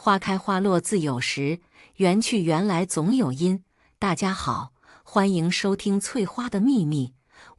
花开花落自有时，缘去缘来总有因。大家好，欢迎收听《翠花的秘密》。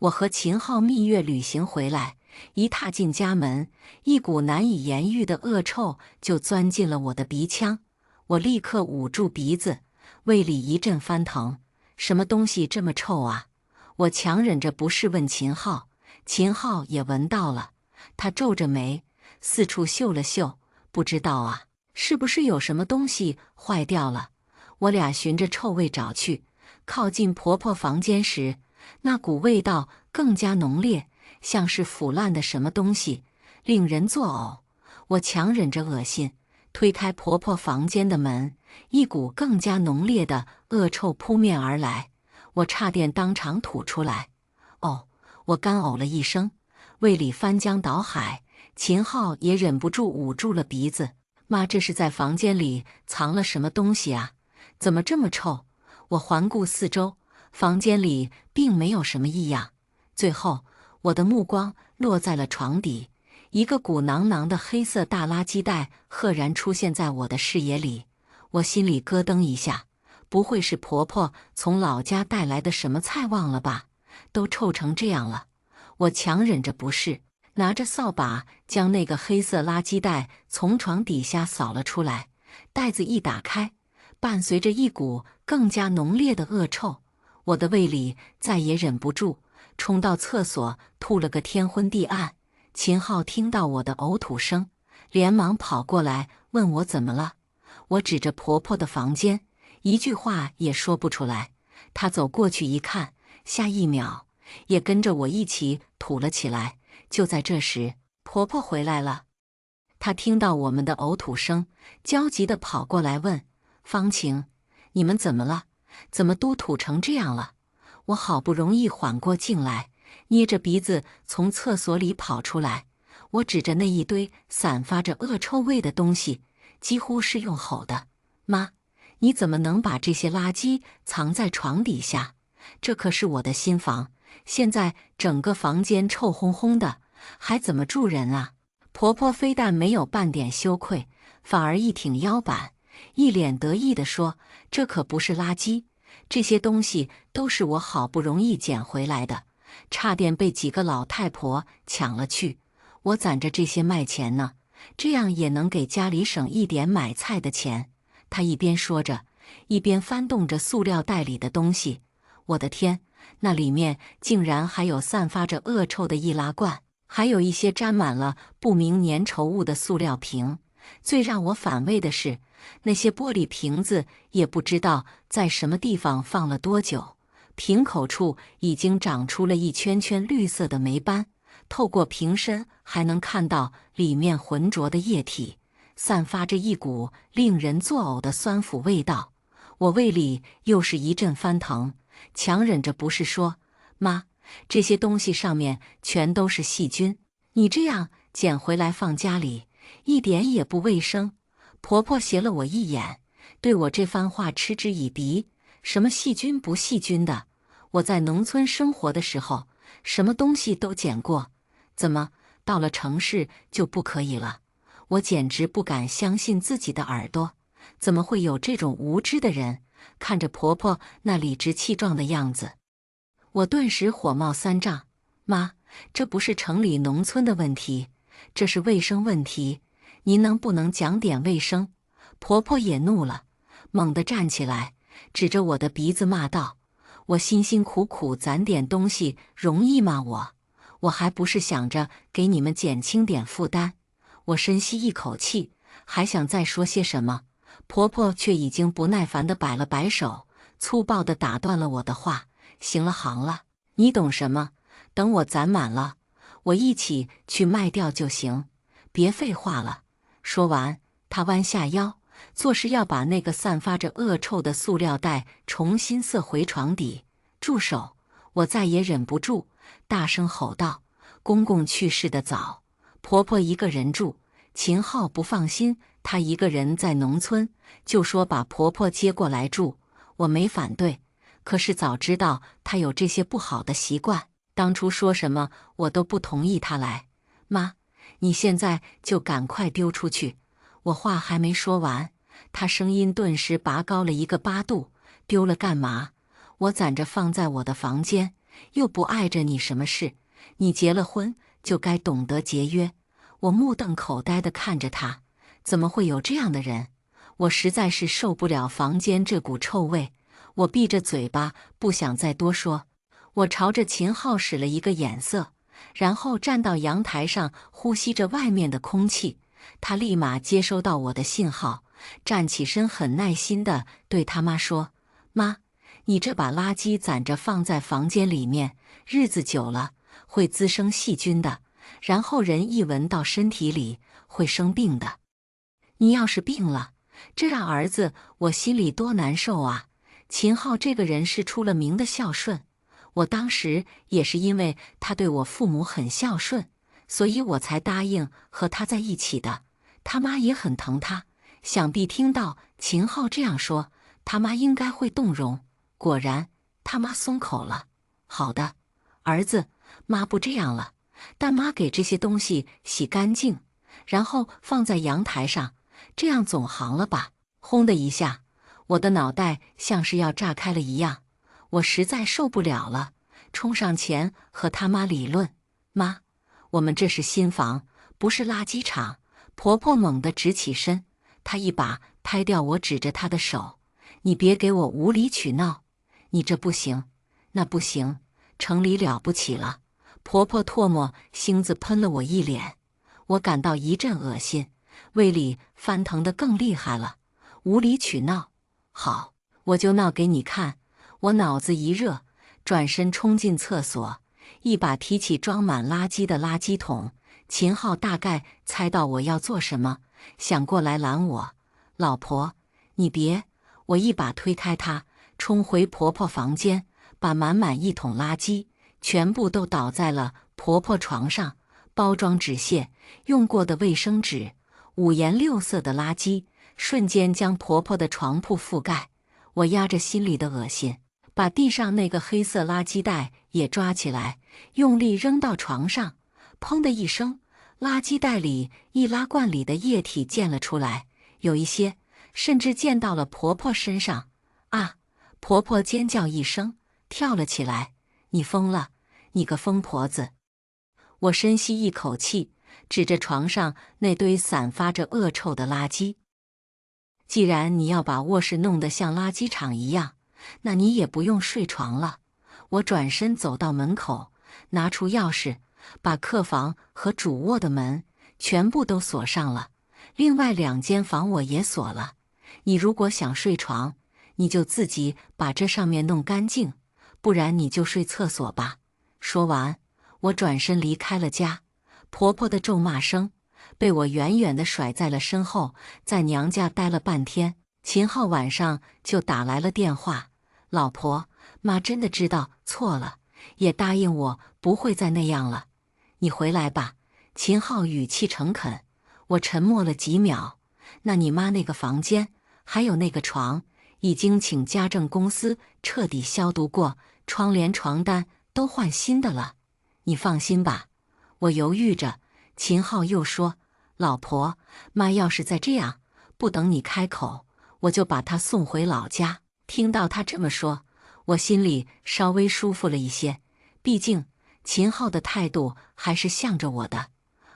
我和秦昊蜜月旅行回来，一踏进家门，一股难以言喻的恶臭就钻进了我的鼻腔。我立刻捂住鼻子，胃里一阵翻腾。什么东西这么臭啊？我强忍着不适问秦昊，秦昊也闻到了，他皱着眉，四处嗅了嗅，不知道啊，是不是有什么东西坏掉了？我俩循着臭味找去，靠近婆婆房间时，那股味道更加浓烈，像是腐烂的什么东西，令人作呕。我强忍着恶心，推开婆婆房间的门，一股更加浓烈的恶臭扑面而来，我差点当场吐出来。哦，我干呕了一声，胃里翻江倒海。秦昊也忍不住捂住了鼻子。妈，这是在房间里藏了什么东西啊？怎么这么臭？我环顾四周，房间里并没有什么异样。最后，我的目光落在了床底，一个鼓囊囊的黑色大垃圾袋赫然出现在我的视野里。我心里咯噔一下，不会是婆婆从老家带来的什么菜忘了吧？都臭成这样了。我强忍着不适，拿着扫把将那个黑色垃圾袋从床底下扫了出来。袋子一打开，伴随着一股更加浓烈的恶臭，我的胃里再也忍不住，冲到厕所吐了个天昏地暗。秦昊听到我的呕吐声，连忙跑过来问我怎么了。我指着婆婆的房间，一句话也说不出来。他走过去一看，下一秒也跟着我一起吐了起来。就在这时，婆婆回来了。她听到我们的呕吐声，焦急地跑过来问：“方晴，你们怎么了？怎么都吐成这样了？”我好不容易缓过劲来，捏着鼻子从厕所里跑出来。我指着那一堆散发着恶臭味的东西，几乎是用吼的：“妈，你怎么能把这些垃圾藏在床底下？这可是我的新房，现在整个房间臭烘烘的，还怎么住人啊？”婆婆非但没有半点羞愧，反而一挺腰板，一脸得意地说：“这可不是垃圾，这些东西都是我好不容易捡回来的，差点被几个老太婆抢了去。我攒着这些卖钱呢，这样也能给家里省一点买菜的钱。”她一边说着，一边翻动着塑料袋里的东西。我的天，那里面竟然还有散发着恶臭的易拉罐，还有一些沾满了不明粘稠物的塑料瓶。最让我反胃的是，那些玻璃瓶子也不知道在什么地方放了多久，瓶口处已经长出了一圈圈绿色的霉斑，透过瓶身还能看到里面浑浊的液体，散发着一股令人作呕的酸腐味道。我胃里又是一阵翻腾，强忍着不适说：“妈，这些东西上面全都是细菌，你这样捡回来放家里，一点也不卫生。”婆婆斜了我一眼，对我这番话嗤之以鼻：“什么细菌不细菌的？我在农村生活的时候，什么东西都捡过，怎么到了城市就不可以了？”我简直不敢相信自己的耳朵，怎么会有这种无知的人？看着婆婆那理直气壮的样子，我顿时火冒三丈。妈，这不是城里农村的问题，这是卫生问题，您能不能讲点卫生？婆婆也怒了，猛地站起来，指着我的鼻子骂道：“我辛辛苦苦攒点东西，容易吗？我还不是想着给你们减轻点负担。”我深吸一口气，还想再说些什么，婆婆却已经不耐烦地摆了摆手，粗暴地打断了我的话：“行了行了，你懂什么？等我攒满了，我一起去卖掉就行，别废话了。”说完，她弯下腰，作势要把那个散发着恶臭的塑料袋重新塞回床底。“住手！”我再也忍不住，大声吼道：“公公去世的早，婆婆一个人住，秦昊不放心她一个人在农村，就说把婆婆接过来住。我没反对，可是早知道她有这些不好的习惯，当初说什么我都不同意她来。妈，你现在就赶快丢出去，我话还没说完，他声音顿时拔高了一个8度：“丢了干嘛？我攒着放在我的房间，又不碍着你什么事。你结了婚就该懂得节约。”我目瞪口呆地看着他，怎么会有这样的人？我实在是受不了房间这股臭味，我闭着嘴巴不想再多说。我朝着秦昊使了一个眼色，然后站到阳台上呼吸着外面的空气。他立马接收到我的信号，站起身，很耐心地对他妈说：“妈，你这把垃圾攒着放在房间里面，日子久了会滋生细菌的，然后人一闻到身体里会生病的。你要是病了，这让儿子我心里多难受啊！”秦昊这个人是出了名的孝顺，我当时也是因为他对我父母很孝顺，所以我才答应和他在一起的。他妈也很疼他，想必听到秦昊这样说，他妈应该会动容。果然，他妈松口了。好的，儿子，妈不这样了。但妈给这些东西洗干净，然后放在阳台上，这样总行了吧？轰的一下，我的脑袋像是要炸开了一样，我实在受不了了，冲上前和他妈理论：“妈，我们这是新房，不是垃圾场。”婆婆猛地直起身，她一把拍掉我指着她的手：“你别给我无理取闹，你这不行，那不行，城里了不起了。”婆婆唾沫星子喷了我一脸，我感到一阵恶心，胃里翻腾得更厉害了。无理取闹，好，我就闹给你看。我脑子一热，转身冲进厕所，一把提起装满垃圾的垃圾桶。秦昊大概猜到我要做什么，想过来拦我。老婆，你别！我一把推开他，冲回婆婆房间，把满满一桶垃圾全部都倒在了婆婆床上，包装纸屑、用过的卫生纸、五颜六色的垃圾，瞬间将婆婆的床铺覆盖。我压着心里的恶心，把地上那个黑色垃圾袋也抓起来，用力扔到床上。砰的一声，垃圾袋里易拉罐里的液体溅了出来，有一些甚至溅到了婆婆身上。啊！婆婆尖叫一声，跳了起来。你疯了，你个疯婆子！我深吸一口气，指着床上那堆散发着恶臭的垃圾。既然你要把卧室弄得像垃圾场一样，那你也不用睡床了。我转身走到门口，拿出钥匙，把客房和主卧的门全部都锁上了，另外2间房我也锁了。你如果想睡床，你就自己把这上面弄干净，不然你就睡厕所吧。说完，我转身离开了家。婆婆的咒骂声被我远远地甩在了身后，在娘家待了半天。秦昊晚上就打来了电话：“老婆，妈真的知道错了，也答应我不会再那样了。你回来吧。”秦昊语气诚恳。我沉默了几秒。那你妈那个房间，还有那个床，已经请家政公司彻底消毒过，窗帘、床单都换新的了。你放心吧。我犹豫着，秦昊又说：“老婆，妈要是再这样，不等你开口，我就把她送回老家。”听到他这么说，我心里稍微舒服了一些，毕竟秦昊的态度还是向着我的，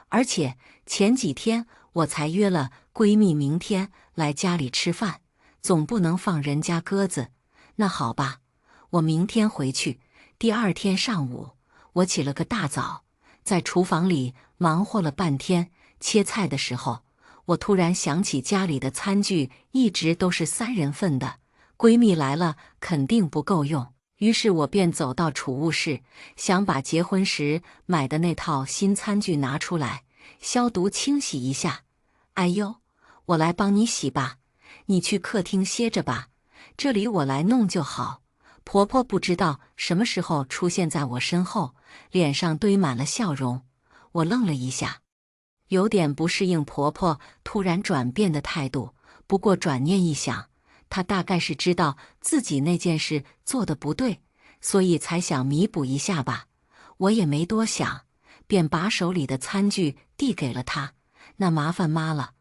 而且前几天我才约了闺蜜明天来家里吃饭，总不能放人家鸽子。那好吧，我明天回去。第2天上午，我起了个大早，在厨房里忙活了半天。切菜的时候，我突然想起家里的餐具一直都是3人份的，闺蜜来了肯定不够用。于是我便走到储物室，想把结婚时买的那套新餐具拿出来，消毒清洗一下。哎呦，我来帮你洗吧，你去客厅歇着吧，这里我来弄就好。婆婆不知道什么时候出现在我身后，脸上堆满了笑容。我愣了一下，有点不适应婆婆突然转变的态度，不过转念一想，她大概是知道自己那件事做得不对，所以才想弥补一下吧。我也没多想，便把手里的餐具递给了她。那麻烦妈了。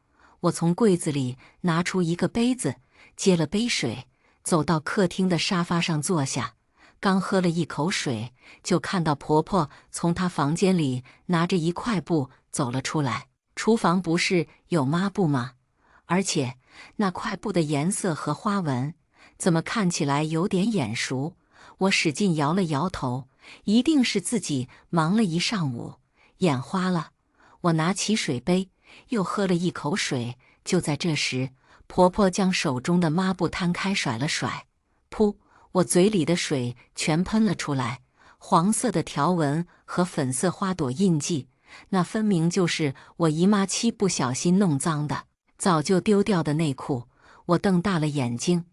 我从柜子里拿出一个杯子，接了杯水，走到客厅的沙发上坐下。刚喝了一口水，就看到婆婆从她房间里拿着一块布走了出来。厨房不是有抹布吗？而且那块布的颜色和花纹，怎么看起来有点眼熟？我使劲摇了摇头，一定是自己忙了一上午，眼花了。我拿起水杯，又喝了一口水。就在这时，婆婆将手中的抹布摊开甩了甩，噗！我嘴里的水全喷了出来，黄色的条纹和粉色花朵印记，那分明就是我姨妈期不小心弄脏的，早就丢掉的内裤。我瞪大了眼睛，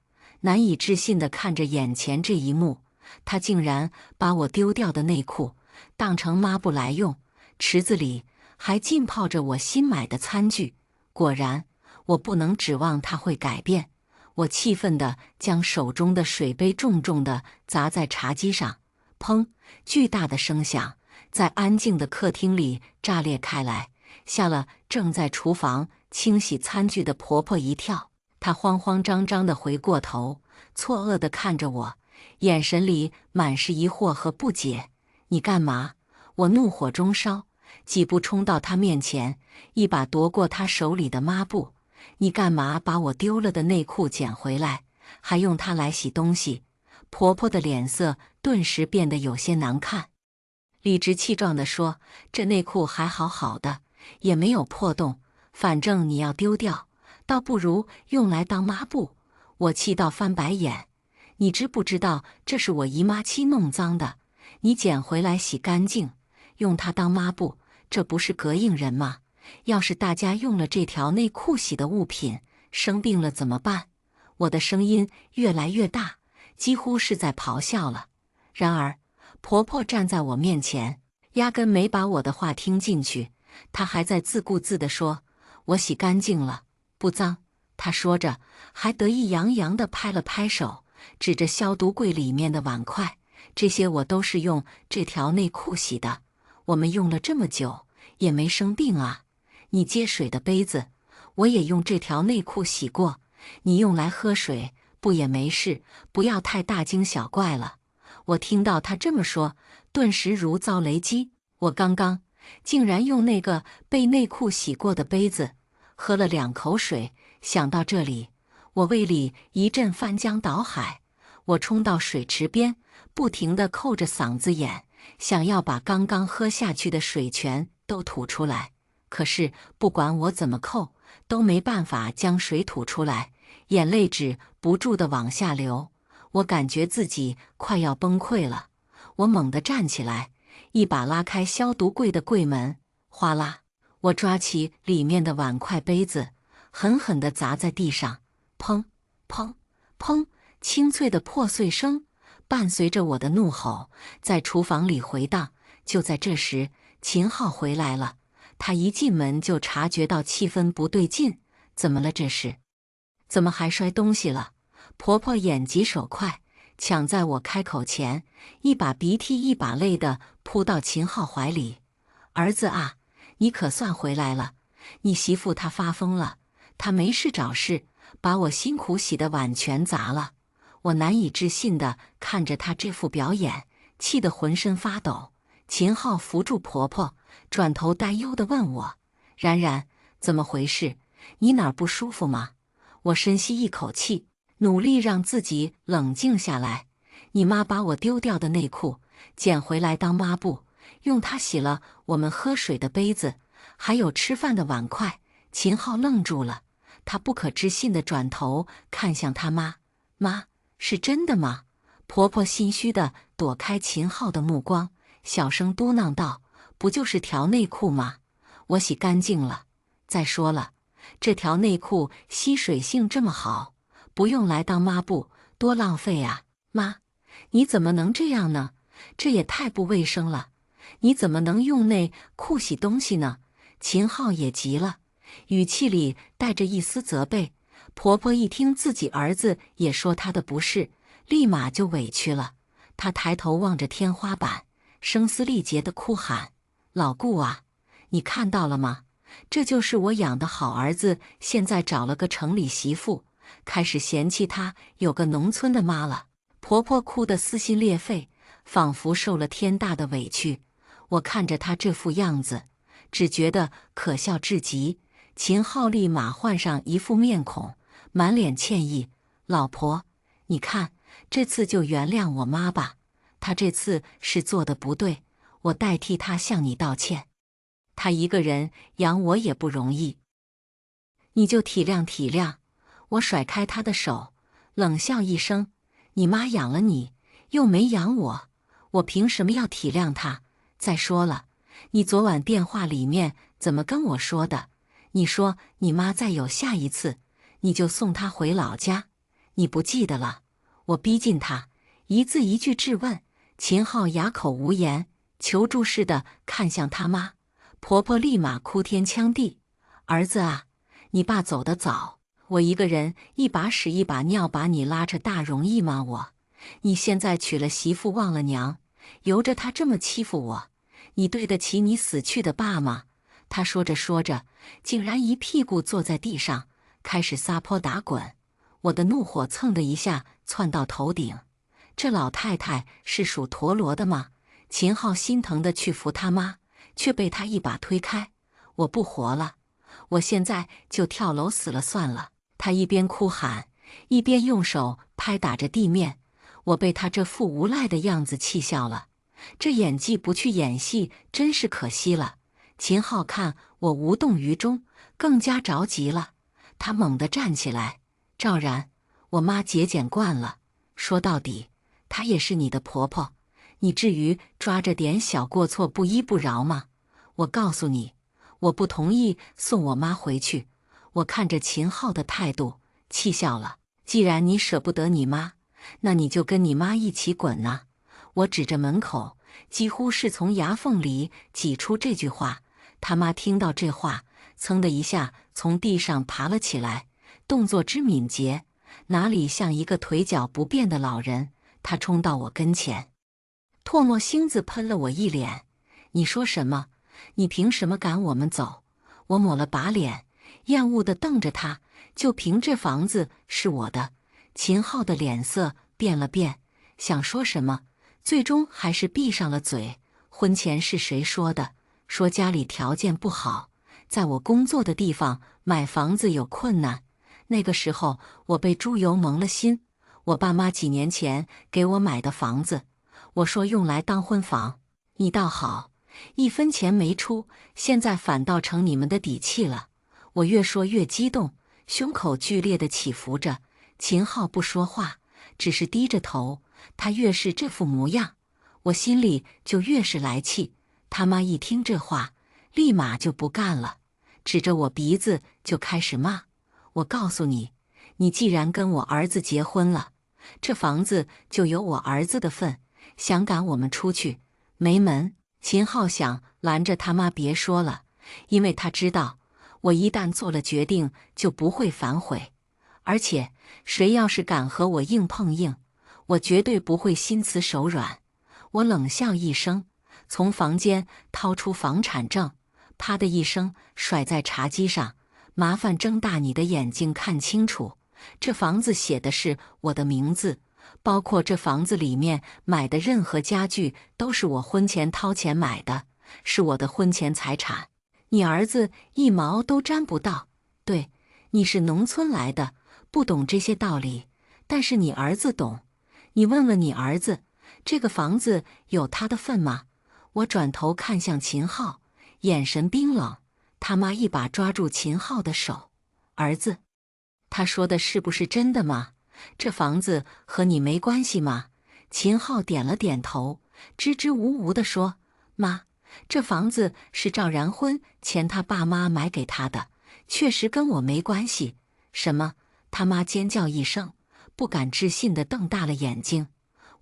难以置信地看着眼前这一幕，她竟然把我丢掉的内裤当成抹布来用，池子里还浸泡着我新买的餐具。果然，我不能指望她会改变。我气愤地将手中的水杯重重地砸在茶几上，砰！巨大的声响在安静的客厅里炸裂开来，吓了正在厨房清洗餐具的婆婆一跳。她慌慌张张地回过头，错愕地看着我，眼神里满是疑惑和不解。你干嘛？我怒火中烧，几步冲到她面前，一把夺过她手里的抹布。你干嘛把我丢了的内裤捡回来，还用它来洗东西？婆婆的脸色顿时变得有些难看，理直气壮地说：“这内裤还好好的，也没有破洞，反正你要丢掉，倒不如用来当抹布。”我气到翻白眼，你知不知道这是我姨妈期弄脏的？你捡回来洗干净，用它当抹布，这不是膈应人吗？要是大家用了这条内裤洗的物品，生病了怎么办？我的声音越来越大，几乎是在咆哮了。然而，婆婆站在我面前，压根没把我的话听进去。她还在自顾自地说：“我洗干净了，不脏。”她说着，还得意洋洋地拍了拍手，指着消毒柜里面的碗筷：“这些我都是用这条内裤洗的。我们用了这么久，也没生病啊。你接水的杯子，我也用这条内裤洗过，你用来喝水不也没事？不要太大惊小怪了。”我听到他这么说，顿时如遭雷击。我刚刚竟然用那个被内裤洗过的杯子喝了2口水，想到这里，我胃里一阵翻江倒海。我冲到水池边，不停地扣着嗓子眼，想要把刚刚喝下去的水全都吐出来。可是不管我怎么扣，都没办法将水吐出来，眼泪止不住地往下流。我感觉自己快要崩溃了，我猛地站起来，一把拉开消毒柜的柜门，哗啦，我抓起里面的碗筷杯子，狠狠地砸在地上，砰砰砰，清脆的破碎声伴随着我的怒吼在厨房里回荡。就在这时，秦昊回来了。他一进门就察觉到气氛不对劲，怎么了这是？怎么还摔东西了？婆婆眼疾手快，抢在我开口前，一把鼻涕一把泪的扑到秦昊怀里。儿子啊，你可算回来了！你媳妇她发疯了，她没事找事，把我辛苦洗的碗全砸了。我难以置信地看着她这副表演，气得浑身发抖。秦昊扶住婆婆，转头担忧地问我：“然然，怎么回事？你哪儿不舒服吗？”我深吸一口气，努力让自己冷静下来。你妈把我丢掉的内裤捡回来当抹布，用它洗了我们喝水的杯子，还有吃饭的碗筷。秦昊愣住了，他不可置信地转头看向他妈：“妈，是真的吗？”婆婆心虚地躲开秦昊的目光，小声嘟囔道：“不就是条内裤吗？我洗干净了。再说了，这条内裤吸水性这么好，不用来当抹布，多浪费啊！妈，你怎么能这样呢？这也太不卫生了！你怎么能用内裤洗东西呢？”秦昊也急了，语气里带着一丝责备。婆婆一听自己儿子也说她的不是，立马就委屈了。她抬头望着天花板，声嘶力竭地哭喊：“老顾啊，你看到了吗？这就是我养的好儿子，现在找了个城里媳妇，开始嫌弃他有个农村的妈了。婆婆哭得撕心裂肺，仿佛受了天大的委屈。我看着她这副样子，只觉得可笑至极。秦昊立马换上一副面孔，满脸歉意：“老婆，你看，这次就原谅我妈吧。她这次是做的不对，我代替她向你道歉。她一个人养我也不容易，你就体谅体谅。”我甩开她的手，冷笑一声：“你妈养了你，又没养我，我凭什么要体谅她？再说了，你昨晚电话里面怎么跟我说的？你说你妈再有下一次，你就送她回老家，你不记得了？”我逼近她，一字一句质问。秦昊哑口无言，求助似的看向他妈。婆婆立马哭天抢地：“儿子啊，你爸走得早，我一个人一把屎一把尿把你拉扯大容易吗？你现在娶了媳妇忘了娘，由着他这么欺负我，你对得起你死去的爸吗？”他说着说着，竟然一屁股坐在地上，开始撒泼打滚。我的怒火蹭的一下窜到头顶，这老太太是属陀螺的吗？秦昊心疼的去扶他妈，却被他一把推开。我不活了，我现在就跳楼死了算了。他一边哭喊，一边用手拍打着地面。我被他这副无赖的样子气笑了，这演技不去演戏真是可惜了。秦昊看我无动于衷，更加着急了。他猛地站起来：“赵然，我妈节俭惯了，说到底，她也是你的婆婆，你至于抓着点小过错不依不饶吗？我告诉你，我不同意送我妈回去。”我看着秦昊的态度，气笑了。既然你舍不得你妈，那你就跟你妈一起滚呐！我指着门口，几乎是从牙缝里挤出这句话。他妈听到这话，噌的一下从地上爬了起来，动作之敏捷，哪里像一个腿脚不便的老人。他冲到我跟前，唾沫星子喷了我一脸：“你说什么？你凭什么赶我们走？”我抹了把脸，厌恶地瞪着他：“就凭这房子是我的。”秦昊的脸色变了变，想说什么，最终还是闭上了嘴。婚前是谁说的？说家里条件不好，在我工作的地方买房子有困难。那个时候我被猪油蒙了心，我爸妈几年前给我买的房子，我说用来当婚房，你倒好，一分钱没出，现在反倒成你们的底气了。我越说越激动，胸口剧烈的起伏着。秦昊不说话，只是低着头。他越是这副模样，我心里就越是来气。他妈一听这话，立马就不干了，指着我鼻子就开始骂：“我告诉你，你既然跟我儿子结婚了，这房子就有我儿子的份，想赶我们出去，没门！”秦昊想拦着他妈别说了，因为他知道我一旦做了决定就不会反悔，而且谁要是敢和我硬碰硬，我绝对不会心慈手软。我冷笑一声，从房间掏出房产证，啪的一声甩在茶几上：“麻烦睁大你的眼睛看清楚，这房子写的是我的名字，包括这房子里面买的任何家具都是我婚前掏钱买的，是我的婚前财产，你儿子一毛都沾不到。对，你是农村来的，不懂这些道理，但是你儿子懂。你问问你儿子，这个房子有他的份吗？”我转头看向秦昊，眼神冰冷。他妈一把抓住秦昊的手：“儿子，他说的是不是真的吗？这房子和你没关系吗？”秦昊点了点头，支支吾吾地说：“妈，这房子是赵然婚前他爸妈买给他的，确实跟我没关系。”什么？他妈尖叫一声，不敢置信地瞪大了眼睛。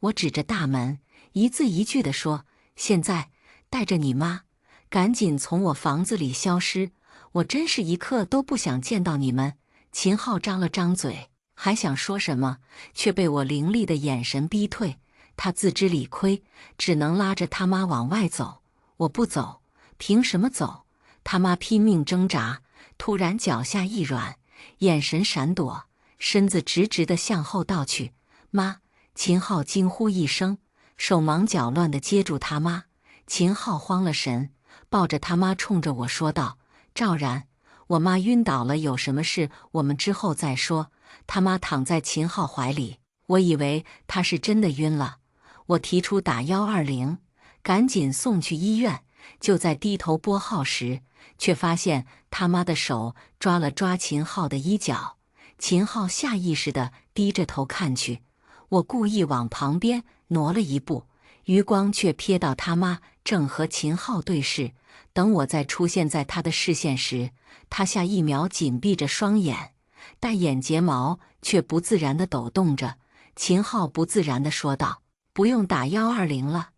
我指着大门，一字一句地说：“现在带着你妈，赶紧从我房子里消失！我真是一刻都不想见到你们。”秦昊张了张嘴，还想说什么，却被我凌厉的眼神逼退。他自知理亏，只能拉着他妈往外走。我不走，凭什么走？他妈拼命挣扎，突然脚下一软，眼神闪躲，身子直直地向后倒去。妈！秦昊惊呼一声，手忙脚乱地接住他妈。秦昊慌了神，抱着他妈冲着我说道：“赵然，我妈晕倒了，有什么事我们之后再说。”他妈躺在秦昊怀里，我以为他是真的晕了。我提出打120，赶紧送去医院。就在低头拨号时，却发现他妈的手抓了抓秦昊的衣角。秦昊下意识地低着头看去，我故意往旁边挪了一步，余光却瞥到他妈正和秦昊对视。等我再出现在他的视线时，他下一秒紧闭着双眼，但眼睫毛却不自然地抖动着。秦昊不自然地说道：“不用打120了，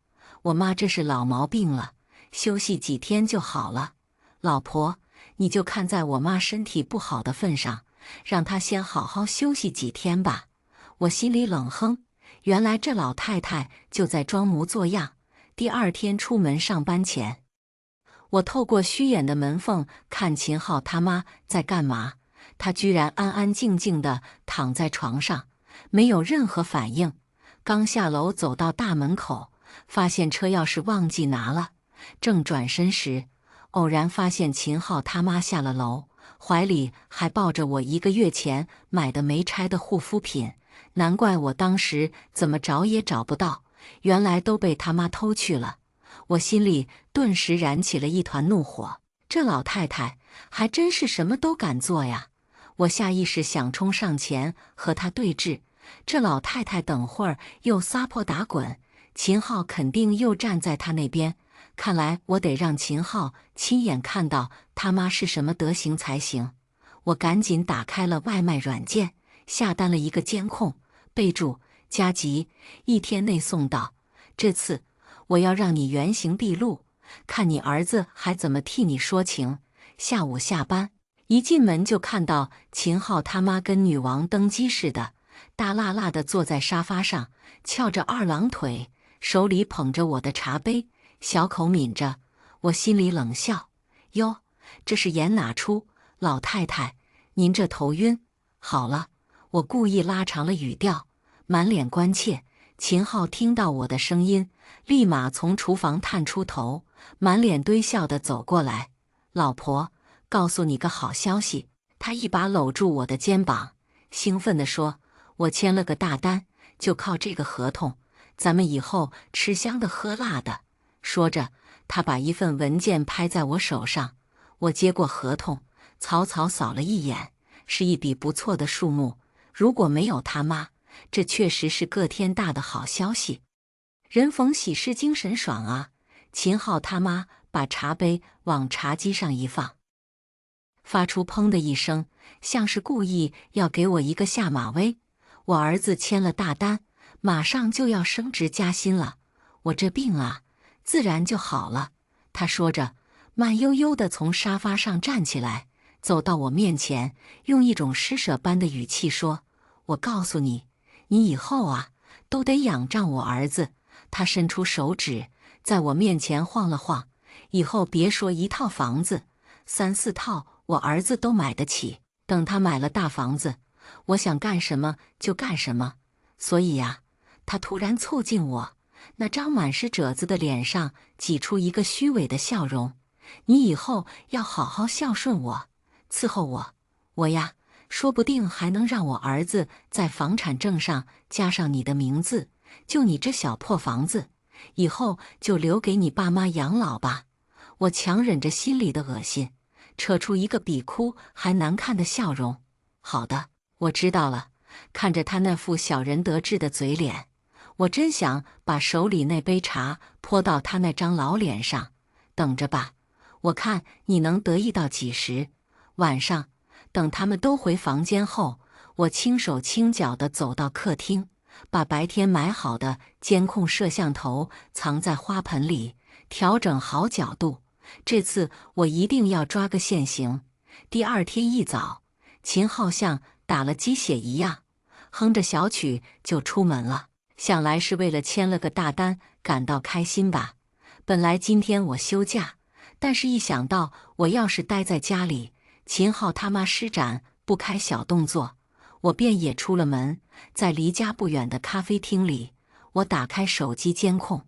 我妈这是老毛病了，休息几天就好了。老婆，你就看在我妈身体不好的份上，让她先好好休息几天吧。”我心里冷哼，原来这老太太就在装模作样。第二天出门上班前，我透过虚掩的门缝看秦昊他妈在干嘛。他居然安安静静地躺在床上，没有任何反应。刚下楼走到大门口，发现车钥匙忘记拿了，正转身时，偶然发现秦昊他妈下了楼，怀里还抱着我1个月前买的没拆的护肤品。难怪我当时怎么找也找不到，原来都被他妈偷去了。我心里顿时燃起了一团怒火，这老太太还真是什么都敢做呀！我下意识想冲上前和她对峙，这老太太等会儿又撒泼打滚，秦昊肯定又站在她那边。看来我得让秦昊亲眼看到他妈是什么德行才行。我赶紧打开了外卖软件，下单了一个监控，备注加急，1天内送到。这次我要让你原形毕露，看你儿子还怎么替你说情。下午下班，一进门就看到秦昊他妈跟女王登基似的，大辣辣地坐在沙发上，翘着二郎腿，手里捧着我的茶杯，小口抿着。我心里冷笑：哟，这是演哪出？老太太，您这头晕。好了，我故意拉长了语调，满脸关切。秦昊听到我的声音，立马从厨房探出头，满脸堆笑地走过来。老婆，告诉你个好消息。他一把搂住我的肩膀，兴奋地说：“我签了个大单，就靠这个合同，咱们以后吃香的喝辣的。”说着，他把一份文件拍在我手上。我接过合同，草草扫了一眼，是一笔不错的数目。如果没有他妈，这确实是个天大的好消息。人逢喜事精神爽啊！秦昊他妈把茶杯往茶几上一放，发出砰的一声，像是故意要给我一个下马威。我儿子签了大单，马上就要升职加薪了，我这病啊，自然就好了。他说着，慢悠悠地从沙发上站起来，走到我面前，用一种施舍般的语气说：“我告诉你，你以后啊，都得仰仗我儿子。”他伸出手指，在我面前晃了晃。以后别说1套房子，3、4套我儿子都买得起。等他买了大房子，我想干什么就干什么。所以呀，他突然凑近我，那张满是褶子的脸上挤出一个虚伪的笑容。你以后要好好孝顺我，伺候我。我呀，说不定还能让我儿子在房产证上加上你的名字。就你这小破房子，以后就留给你爸妈养老吧。我强忍着心里的恶心，扯出一个比哭还难看的笑容。好的，我知道了。看着他那副小人得志的嘴脸，我真想把手里那杯茶泼到他那张老脸上。等着吧，我看你能得意到几时。晚上，等他们都回房间后，我轻手轻脚地走到客厅，把白天买好的监控摄像头藏在花盆里，调整好角度。这次我一定要抓个现行。第二天一早，秦昊像打了鸡血一样，哼着小曲就出门了。想来是为了签了个大单感到开心吧。本来今天我休假，但是一想到我要是待在家里，秦昊他妈施展不开小动作，我便也出了门。在离家不远的咖啡厅里，我打开手机监控，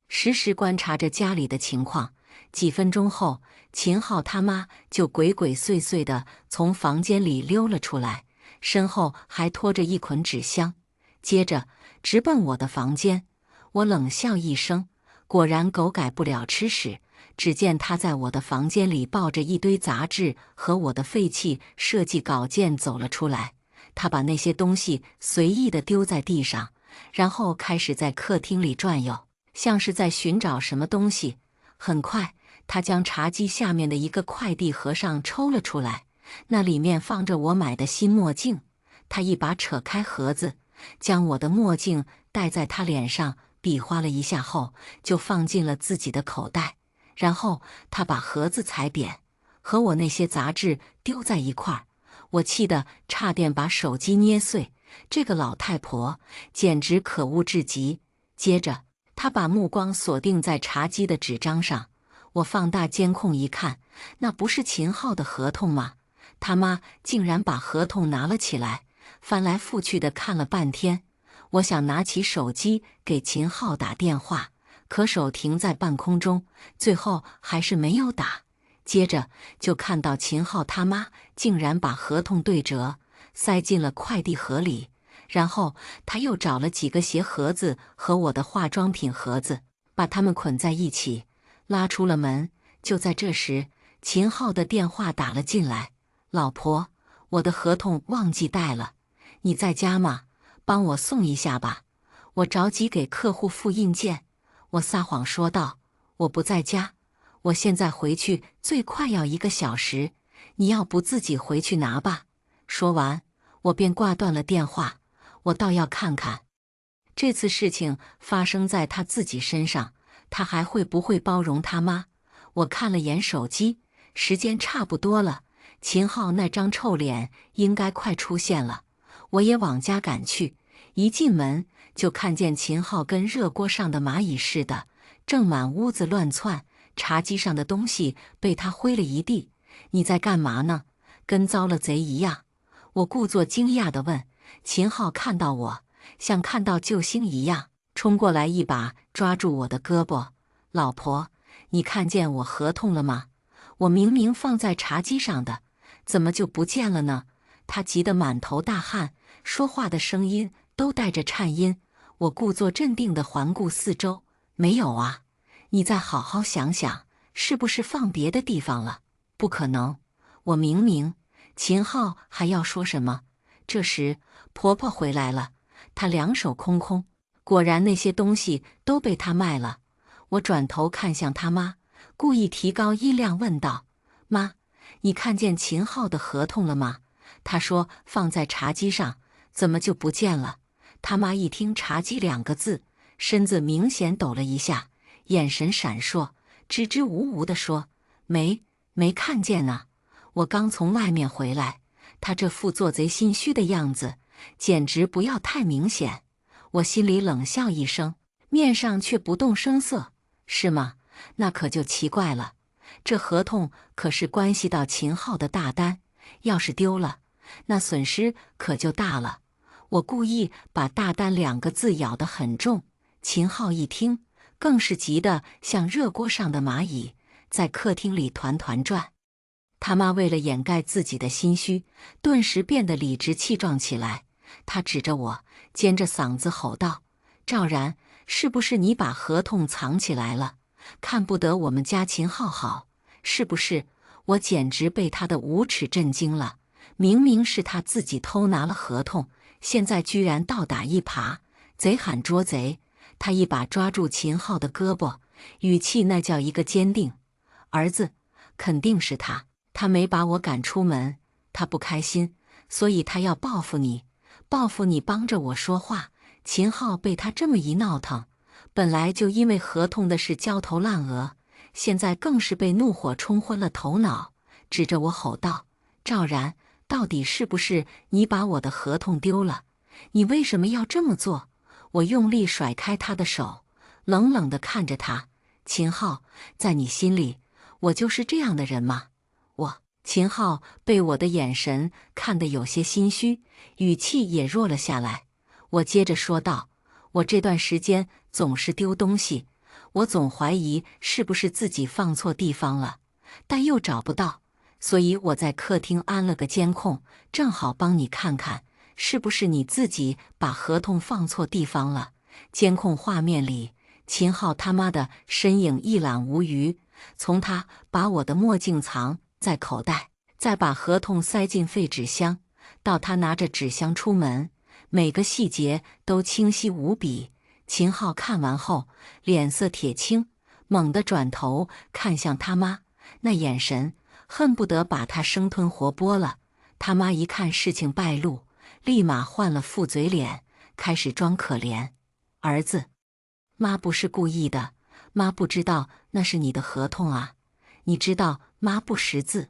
实时观察着家里的情况。几分钟后，秦昊他妈就鬼鬼祟祟地从房间里溜了出来，身后还拖着一捆纸箱，接着直奔我的房间。我冷笑一声，果然狗改不了吃屎。只见他在我的房间里抱着一堆杂志和我的废弃设计稿件走了出来。他把那些东西随意地丢在地上，然后开始在客厅里转悠，像是在寻找什么东西。很快，他将茶几下面的一个快递盒上抽了出来，那里面放着我买的新墨镜。他一把扯开盒子，将我的墨镜戴在他脸上，比划了一下后，就放进了自己的口袋。然后他把盒子踩扁，和我那些杂志丢在一块儿。我气得差点把手机捏碎，这个老太婆简直可恶至极。接着，他把目光锁定在茶几的纸张上。我放大监控一看，那不是秦昊的合同吗？他妈竟然把合同拿了起来，翻来覆去的看了半天。我想拿起手机给秦昊打电话，可手停在半空中，最后还是没有打。接着就看到秦昊他妈竟然把合同对折，塞进了快递盒里，然后他又找了几个鞋盒子和我的化妆品盒子，把它们捆在一起，拉出了门。就在这时，秦昊的电话打了进来：“老婆，我的合同忘记带了，你在家吗？帮我送一下吧，我着急给客户复印件。”我撒谎说道：“我不在家，我现在回去最快要1个小时，你要不自己回去拿吧。”说完，我便挂断了电话。我倒要看看，这次事情发生在他自己身上，他还会不会包容他妈？我看了眼手机，时间差不多了，秦昊那张臭脸应该快出现了。我也往家赶去，一进门就看见秦昊跟热锅上的蚂蚁似的，正满屋子乱窜，茶几上的东西被他挥了一地。“你在干嘛呢？跟遭了贼一样。”我故作惊讶地问。秦昊看到我，像看到救星一样，冲过来一把抓住我的胳膊：“老婆，你看见我合同了吗？我明明放在茶几上的，怎么就不见了呢？”他急得满头大汗，说话的声音都带着颤音。我故作镇定地环顾四周：“没有啊，你再好好想想，是不是放别的地方了？”“不可能，我明明……”秦昊还要说什么，这时婆婆回来了，她两手空空，果然那些东西都被她卖了。我转头看向他妈，故意提高音量问道：“妈，你看见秦昊的合同了吗？他说放在茶几上，怎么就不见了？”他妈一听茶几2个字，身子明显抖了一下，眼神闪烁，支支吾吾地说：“没看见呢，我刚从外面回来。”他这副做贼心虚的样子，简直不要太明显。我心里冷笑一声，面上却不动声色：“是吗？那可就奇怪了。这合同可是关系到秦昊的大单，要是丢了，那损失可就大了。”我故意把大单2个字咬得很重。秦昊一听，更是急得像热锅上的蚂蚁，在客厅里团团转。他妈为了掩盖自己的心虚，顿时变得理直气壮起来。他指着我，尖着嗓子吼道：“赵然，是不是你把合同藏起来了？看不得我们家秦昊好，是不是？”我简直被他的无耻震惊了。明明是他自己偷拿了合同，现在居然倒打一耙，贼喊捉贼。他一把抓住秦昊的胳膊，语气那叫一个坚定：“儿子，肯定是他。他没把我赶出门，他不开心，所以他要报复你，报复你帮着我说话。”秦昊被他这么一闹腾，本来就因为合同的事焦头烂额，现在更是被怒火冲昏了头脑，指着我吼道：“赵然，到底是不是你把我的合同丢了？你为什么要这么做？”我用力甩开他的手，冷冷地看着他：“秦昊，在你心里，我就是这样的人吗？秦昊被我的眼神看得有些心虚，语气也弱了下来。我接着说道：我这段时间总是丢东西，我总怀疑是不是自己放错地方了，但又找不到，所以我在客厅安了个监控，正好帮你看看，是不是你自己把合同放错地方了。监控画面里，秦昊他妈的身影一览无余，从他把我的墨镜藏在口袋，再把合同塞进废纸箱，到他拿着纸箱出门，每个细节都清晰无比。秦昊看完后，脸色铁青，猛地转头看向他妈，那眼神恨不得把他生吞活剥了。他妈一看事情败露，立马换了副嘴脸，开始装可怜。儿子，妈不是故意的，妈不知道那是你的合同啊，你知道妈不识字。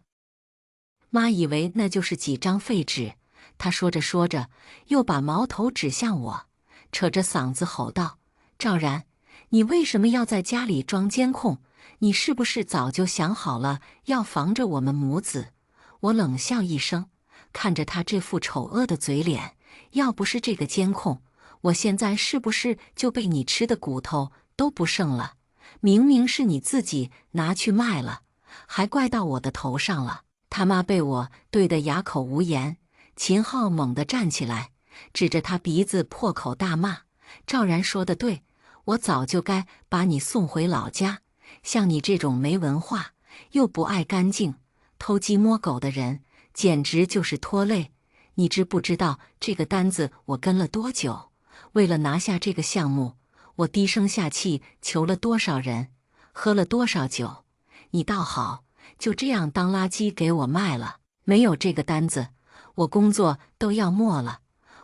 妈以为那就是几张废纸。他说着说着，又把矛头指向我，扯着嗓子吼道：赵然，你为什么要在家里装监控？你是不是早就想好了要防着我们母子？我冷笑一声，看着他这副丑恶的嘴脸，要不是这个监控，我现在是不是就被你吃的骨头都不剩了？明明是你自己拿去卖了，还怪到我的头上了。他妈被我对得哑口无言。秦昊猛地站起来，指着他鼻子破口大骂：赵然说得对，我早就该把你送回老家。像你这种没文化又不爱干净、偷鸡摸狗的人，简直就是拖累。你知不知道这个单子我跟了多久？为了拿下这个项目，我低声下气求了多少人，喝了多少酒？你倒好，就这样当垃圾给我卖了。没有这个单子，我工作都要没了。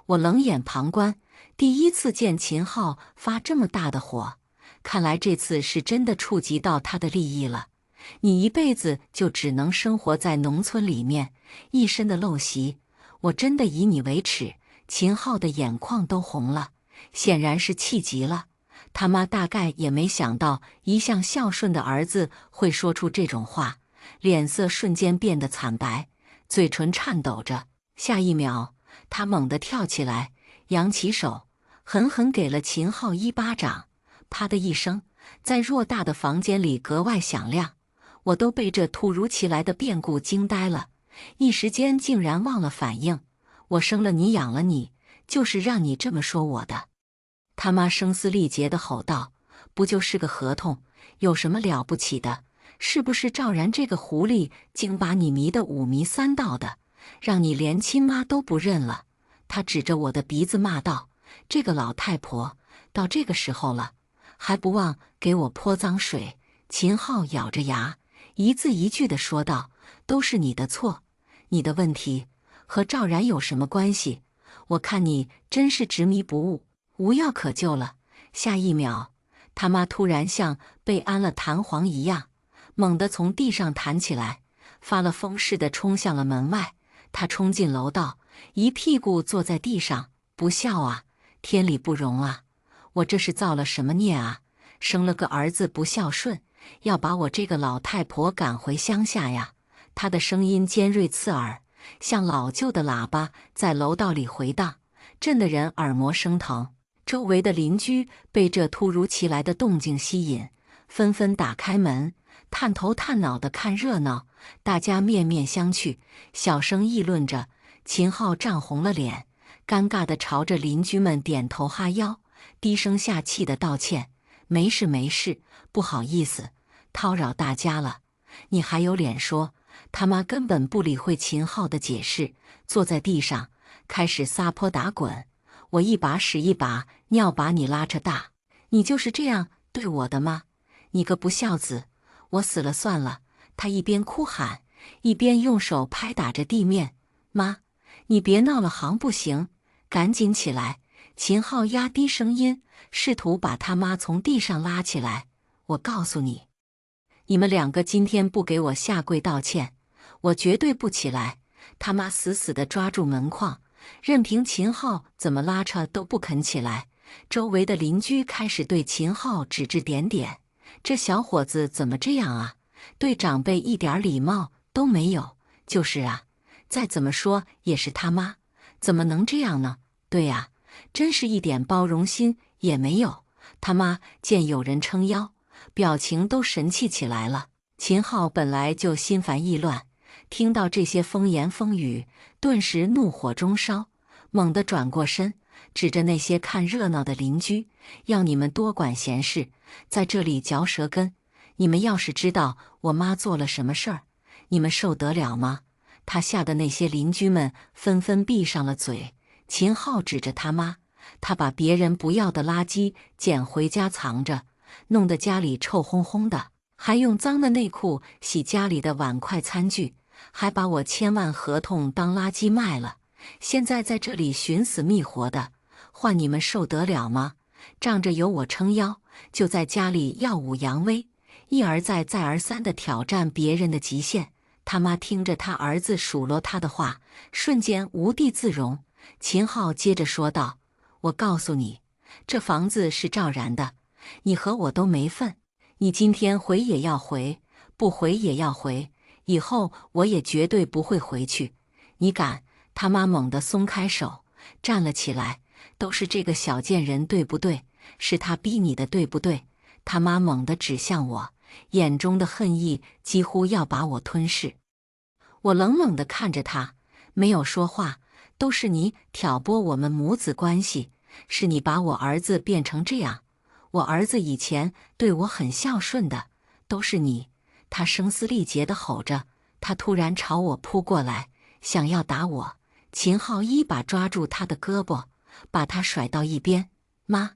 我冷眼旁观，第一次见秦昊发这么大的火，看来这次是真的触及到他的利益了。你一辈子就只能生活在农村里面，一身的陋习，我真的以你为耻。秦昊的眼眶都红了，显然是气急了。他妈大概也没想到一向孝顺的儿子会说出这种话，脸色瞬间变得惨白，嘴唇颤抖着。下一秒，他猛地跳起来，扬起手，狠狠给了秦昊一巴掌，啪的一声，在偌大的房间里格外响亮。我都被这突如其来的变故惊呆了，一时间竟然忘了反应。我生了你养了你，就是让你这么说我的。他妈声嘶力竭地吼道：不就是个合同，有什么了不起的？是不是赵然这个狐狸竟把你迷得五迷三道的，让你连亲妈都不认了？他指着我的鼻子骂道：这个老太婆到这个时候了，还不忘给我泼脏水。秦昊咬着牙，一字一句地说道：都是你的错，你的问题和赵然有什么关系？我看你真是执迷不悟，无药可救了。下一秒，他妈突然像被安了弹簧一样，猛地从地上弹起来，发了疯似的冲向了门外。他冲进楼道，一屁股坐在地上。不孝啊，天理不容啊！我这是造了什么孽啊？生了个儿子不孝顺，要把我这个老太婆赶回乡下呀！他的声音尖锐刺耳，像老旧的喇叭在楼道里回荡，震得人耳膜生疼。周围的邻居被这突如其来的动静吸引，纷纷打开门，探头探脑地看热闹。大家面面相觑，小声议论着。秦昊涨红了脸，尴尬地朝着邻居们点头哈腰，低声下气地道歉：没事没事，不好意思，叨扰大家了。你还有脸说？他妈根本不理会秦昊的解释，坐在地上开始撒泼打滚。我一把屎一把尿把你拉扯大，你就是这样对我的吗？你个不孝子，我死了算了！他一边哭喊，一边用手拍打着地面。妈，你别闹了行不行？赶紧起来！秦昊压低声音，试图把他妈从地上拉起来。我告诉你，你们两个今天不给我下跪道歉，我绝对不起来！他妈死死地抓住门框，任凭秦昊怎么拉扯都不肯起来。周围的邻居开始对秦昊指指点点：这小伙子怎么这样啊？对长辈一点礼貌都没有。就是啊，再怎么说也是他妈，怎么能这样呢？对呀，真是一点包容心也没有。他妈见有人撑腰，表情都神气起来了。秦昊本来就心烦意乱，听到这些风言风语，顿时怒火中烧，猛地转过身，指着那些看热闹的邻居，要你们多管闲事，在这里嚼舌根。你们要是知道我妈做了什么事儿，你们受得了吗？他吓得那些邻居们纷纷闭上了嘴。秦昊指着他妈，他把别人不要的垃圾捡回家藏着，弄得家里臭烘烘的，还用脏的内裤洗家里的碗筷餐具，还把我千万合同当垃圾卖了。现在在这里寻死觅活的，换你们受得了吗？仗着有我撑腰，就在家里耀武扬威，一而再再而三地挑战别人的极限。他妈听着他儿子数落他的话，瞬间无地自容。秦昊接着说道：“我告诉你，这房子是赵然的，你和我都没份。你今天回也要回，不回也要回，以后我也绝对不会回去。你敢？”他妈猛地松开手，站了起来。都是这个小贱人，对不对？是他逼你的，对不对？他妈猛地指向我，眼中的恨意几乎要把我吞噬。我冷冷地看着他，没有说话。都是你挑拨我们母子关系，是你把我儿子变成这样。我儿子以前对我很孝顺的，都是你！他声嘶力竭地吼着，他突然朝我扑过来，想要打我。秦昊一把抓住他的胳膊，把他甩到一边。妈，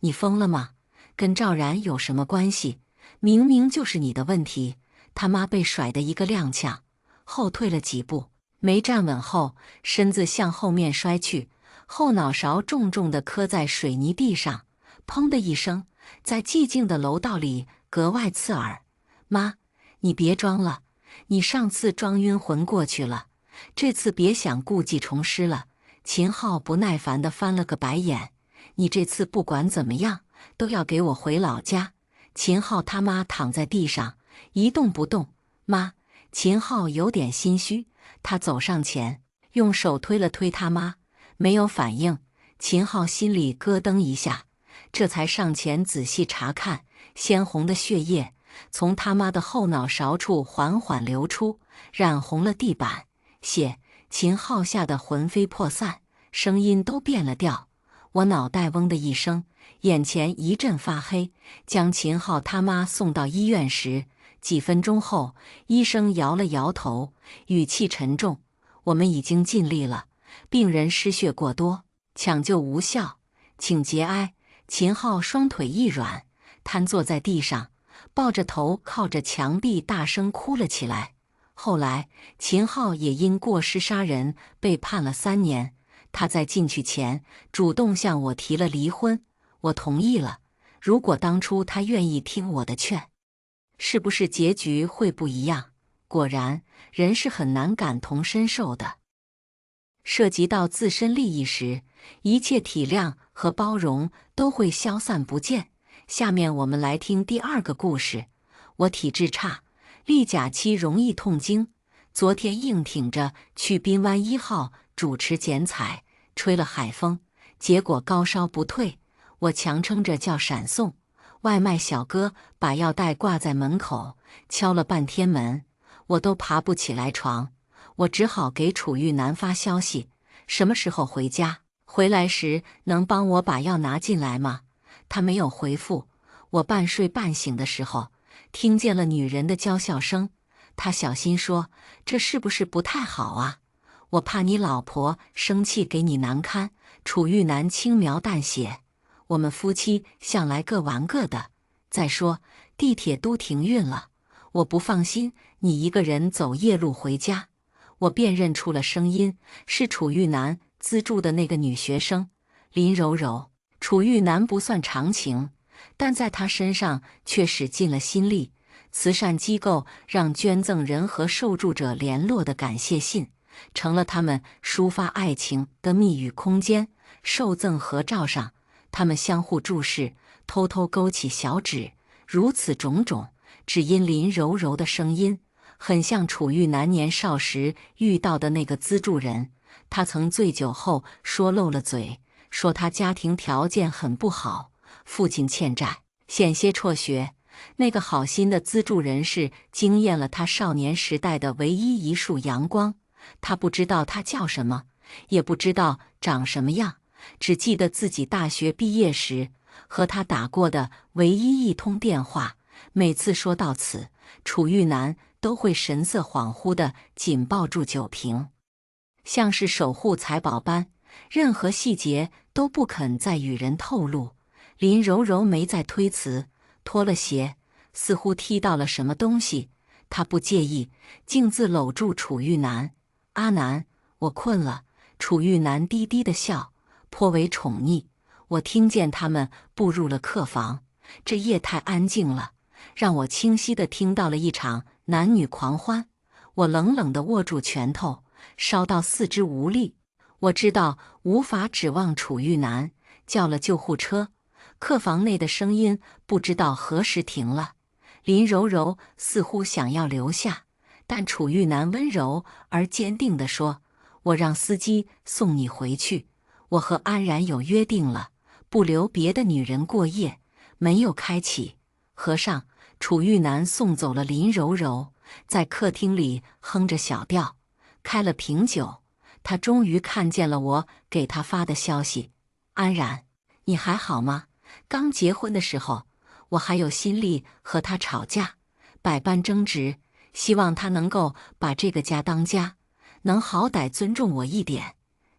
你疯了吗？跟赵然有什么关系？明明就是你的问题。他妈被甩得一个踉跄，后退了几步，没站稳后，身子向后面摔去，后脑勺重重地磕在水泥地上，砰的一声，在寂静的楼道里格外刺耳。妈，你别装了，你上次装晕魂过去了，这次别想故技重施了。秦昊不耐烦地翻了个白眼，你这次不管怎么样，都要给我回老家。秦昊他妈躺在地上一动不动。妈，秦昊有点心虚，他走上前，用手推了推他妈，没有反应。秦昊心里咯噔一下，这才上前仔细查看，鲜红的血液从他妈的后脑勺处缓缓流出，染红了地板。血！秦昊吓得魂飞魄散，声音都变了调。我脑袋嗡的一声，眼前一阵发黑。将秦昊他妈送到医院时，几分钟后，医生摇了摇头，语气沉重：“我们已经尽力了，病人失血过多，抢救无效，请节哀。”秦昊双腿一软，瘫坐在地上，抱着头靠着墙壁大声哭了起来。后来，秦昊也因过失杀人被判了3年。他在进去前主动向我提了离婚，我同意了。如果当初他愿意听我的劝，是不是结局会不一样？果然，人是很难感同身受的。涉及到自身利益时，一切体谅和包容都会消散不见。下面我们来听第2个故事。我体质差，例假期容易痛经，昨天硬挺着去滨湾1号主持剪彩，吹了海风，结果高烧不退。我强撑着叫闪送，外卖小哥把药袋挂在门口，敲了半天门，我都爬不起来床。我只好给楚玉楠发消息，什么时候回家？回来时能帮我把药拿进来吗？他没有回复。我半睡半醒的时候，听见了女人的娇笑声。他小心说：“这是不是不太好啊？我怕你老婆生气给你难堪。”楚玉楠轻描淡写：“我们夫妻向来各玩各的。再说地铁都停运了，我不放心你一个人走夜路回家。”我辨认出了声音，是楚玉楠资助的那个女学生林柔柔。楚玉楠不算长情，但在她身上却使尽了心力。慈善机构让捐赠人和受助者联络的感谢信，成了他们抒发爱情的密语空间。受赠合照上，他们相互注视，偷偷勾起小指，如此种种，只因林柔柔的声音很像楚玉楠年少时遇到的那个资助人。他曾醉酒后说漏了嘴，说他家庭条件很不好，父亲欠债，险些辍学。那个好心的资助人是惊艳了他少年时代的唯一一束阳光。他不知道他叫什么，也不知道长什么样，只记得自己大学毕业时和他打过的唯一一通电话。每次说到此，楚玉楠都会神色恍惚地紧抱住酒瓶，像是守护财宝般，任何细节都不肯再与人透露。林柔柔没再推辞，脱了鞋，似乎踢到了什么东西。她不介意，径自搂住楚玉楠。阿南，我困了。楚玉楠低低的笑，颇为宠溺。我听见他们步入了客房，这夜太安静了，让我清晰地听到了一场男女狂欢。我冷冷地握住拳头，烧到四肢无力。我知道无法指望楚玉楠，叫了救护车。客房内的声音不知道何时停了。林柔柔似乎想要留下，但楚玉楠温柔而坚定地说：“我让司机送你回去。我和安然有约定了，不留别的女人过夜。”门又开启，合上。楚玉楠送走了林柔柔，在客厅里哼着小调，开了瓶酒。他终于看见了我给他发的消息：“安然，你还好吗？刚结婚的时候，我还有心力和他吵架，百般争执，希望他能够把这个家当家，能好歹尊重我一点。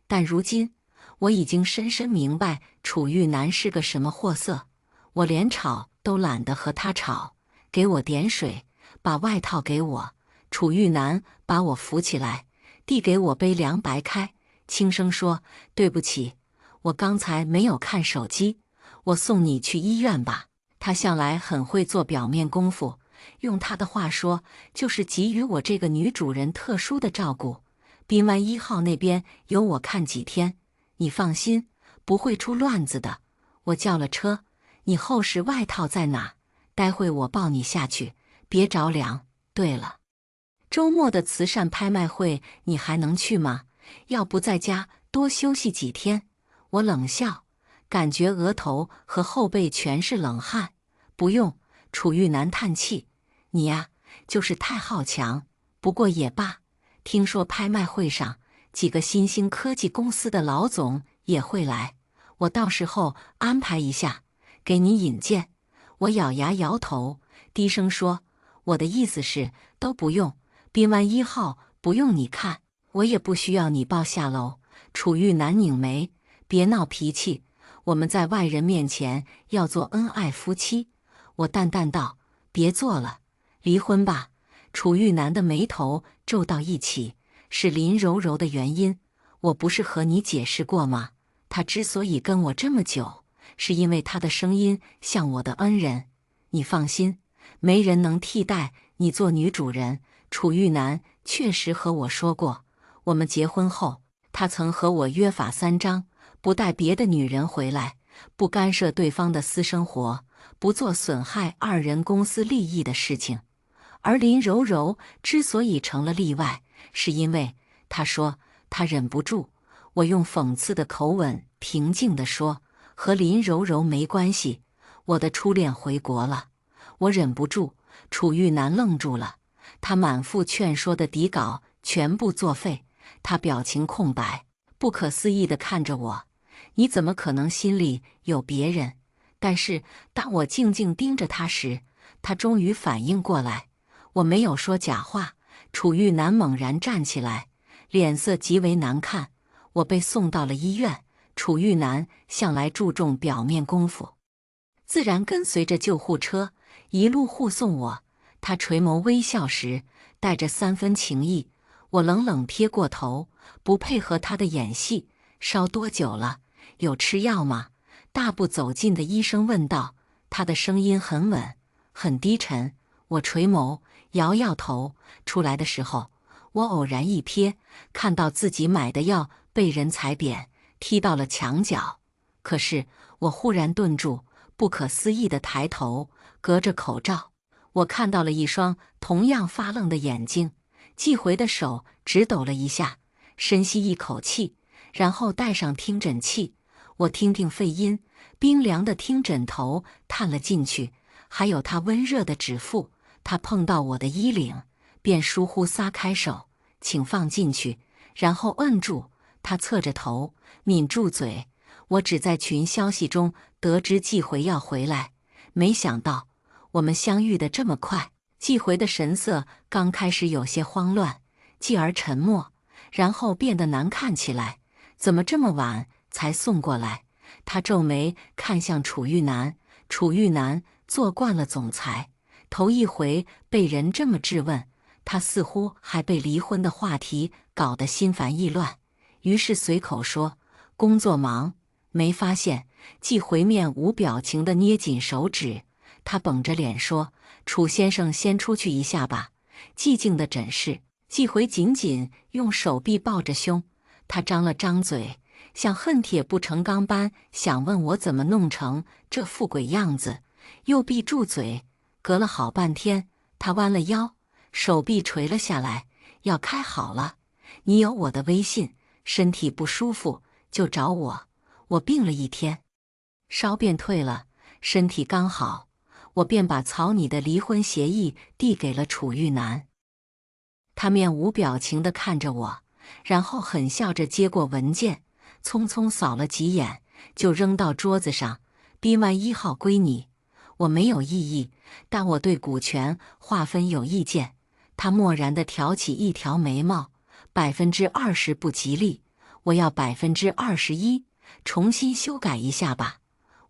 但如今，我已经深深明白楚玉楠是个什么货色。我连吵都懒得和他吵。给我点水，把外套给我。”楚玉楠把我扶起来，递给我杯凉白开，轻声说：“对不起，我刚才没有看手机。我送你去医院吧。”他向来很会做表面功夫，用他的话说，就是给予我这个女主人特殊的照顾。滨湾1号那边由我看几天，你放心，不会出乱子的。我叫了车，你厚实外套在哪？待会我抱你下去，别着凉。对了，周末的慈善拍卖会你还能去吗？要不在家多休息几天？我冷笑，感觉额头和后背全是冷汗。不用。楚玉楠叹气，你呀，就是太好强。不过也罢，听说拍卖会上几个新兴科技公司的老总也会来，我到时候安排一下，给你引荐。我咬牙摇头，低声说：“我的意思是，都不用。滨湾1号不用你看，我也不需要你抱下楼。”楚玉楠拧眉：“别闹脾气，我们在外人面前要做恩爱夫妻。”我淡淡道：“别做了，离婚吧。”楚玉楠的眉头皱到一起：“是林柔柔的原因，我不是和你解释过吗？她之所以跟我这么久，是因为她的声音像我的恩人。你放心，没人能替代你做女主人。”楚玉楠确实和我说过，我们结婚后，他曾和我约法3章：不带别的女人回来，不干涉对方的私生活，不做损害2人公司利益的事情。而林柔柔之所以成了例外，是因为他说他忍不住。我用讽刺的口吻平静地说：“和林柔柔没关系，我的初恋回国了，我忍不住。”楚玉楠愣住了，他满腹劝说的底稿全部作废，他表情空白，不可思议地看着我：“你怎么可能心里有别人？”但是当我静静盯着他时，他终于反应过来，我没有说假话。楚玉楠猛然站起来，脸色极为难看。我被送到了医院。楚玉楠向来注重表面功夫，自然跟随着救护车一路护送我。他垂眸微笑时带着3分情意，我冷冷撇过头，不配合他的演戏。烧多久了？有吃药吗？大步走近的医生问道。他的声音很稳，很低沉。我垂眸，摇摇头。出来的时候，我偶然一瞥，看到自己买的药被人踩扁，踢到了墙角。可是我忽然顿住，不可思议地抬头，隔着口罩，我看到了一双同样发愣的眼睛。季回的手直抖了一下，深吸一口气，然后戴上听诊器。我听听肺音，冰凉的听诊头探了进去，还有他温热的指腹。他碰到我的衣领，便疏忽撒开手，请放进去，然后摁住。他侧着头，抿住嘴。我只在群消息中得知季回要回来，没想到我们相遇得这么快。季回的神色刚开始有些慌乱，继而沉默，然后变得难看起来。怎么这么晚才送过来？他皱眉看向楚玉楠。楚玉楠做惯了总裁，头一回被人这么质问，他似乎还被离婚的话题搞得心烦意乱，于是随口说：“工作忙，没发现。”季回面无表情地捏紧手指，他绷着脸说：“楚先生先出去一下吧。”寂静的诊室，季回紧紧用手臂抱着胸，他张了张嘴，像恨铁不成钢般想问我怎么弄成这副鬼样子，又闭住嘴。隔了好半天，他弯了腰，手臂垂了下来。要开好了，你有我的微信，身体不舒服就找我。我病了一天，烧便退了，身体刚好，我便把草拟的离婚协议递给了楚玉楠。他面无表情地看着我，然后狠笑着接过文件，匆匆扫了几眼，就扔到桌子上。B1号归你。我没有异议，但我对股权划分有意见。他漠然地挑起一条眉毛，20%不吉利，我要21%，重新修改一下吧。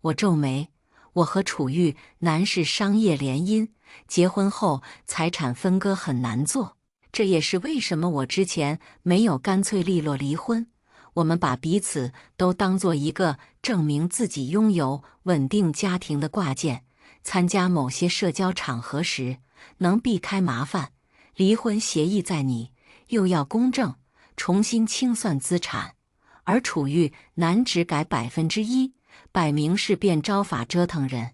我皱眉，我和楚玉楠是商业联姻，结婚后财产分割很难做，这也是为什么我之前没有干脆利落离婚。我们把彼此都当做一个证明自己拥有稳定家庭的挂件，参加某些社交场合时能避开麻烦。离婚协议在你，又要公证，重新清算资产，而楚玉楠只改1%，摆明是变招法折腾人。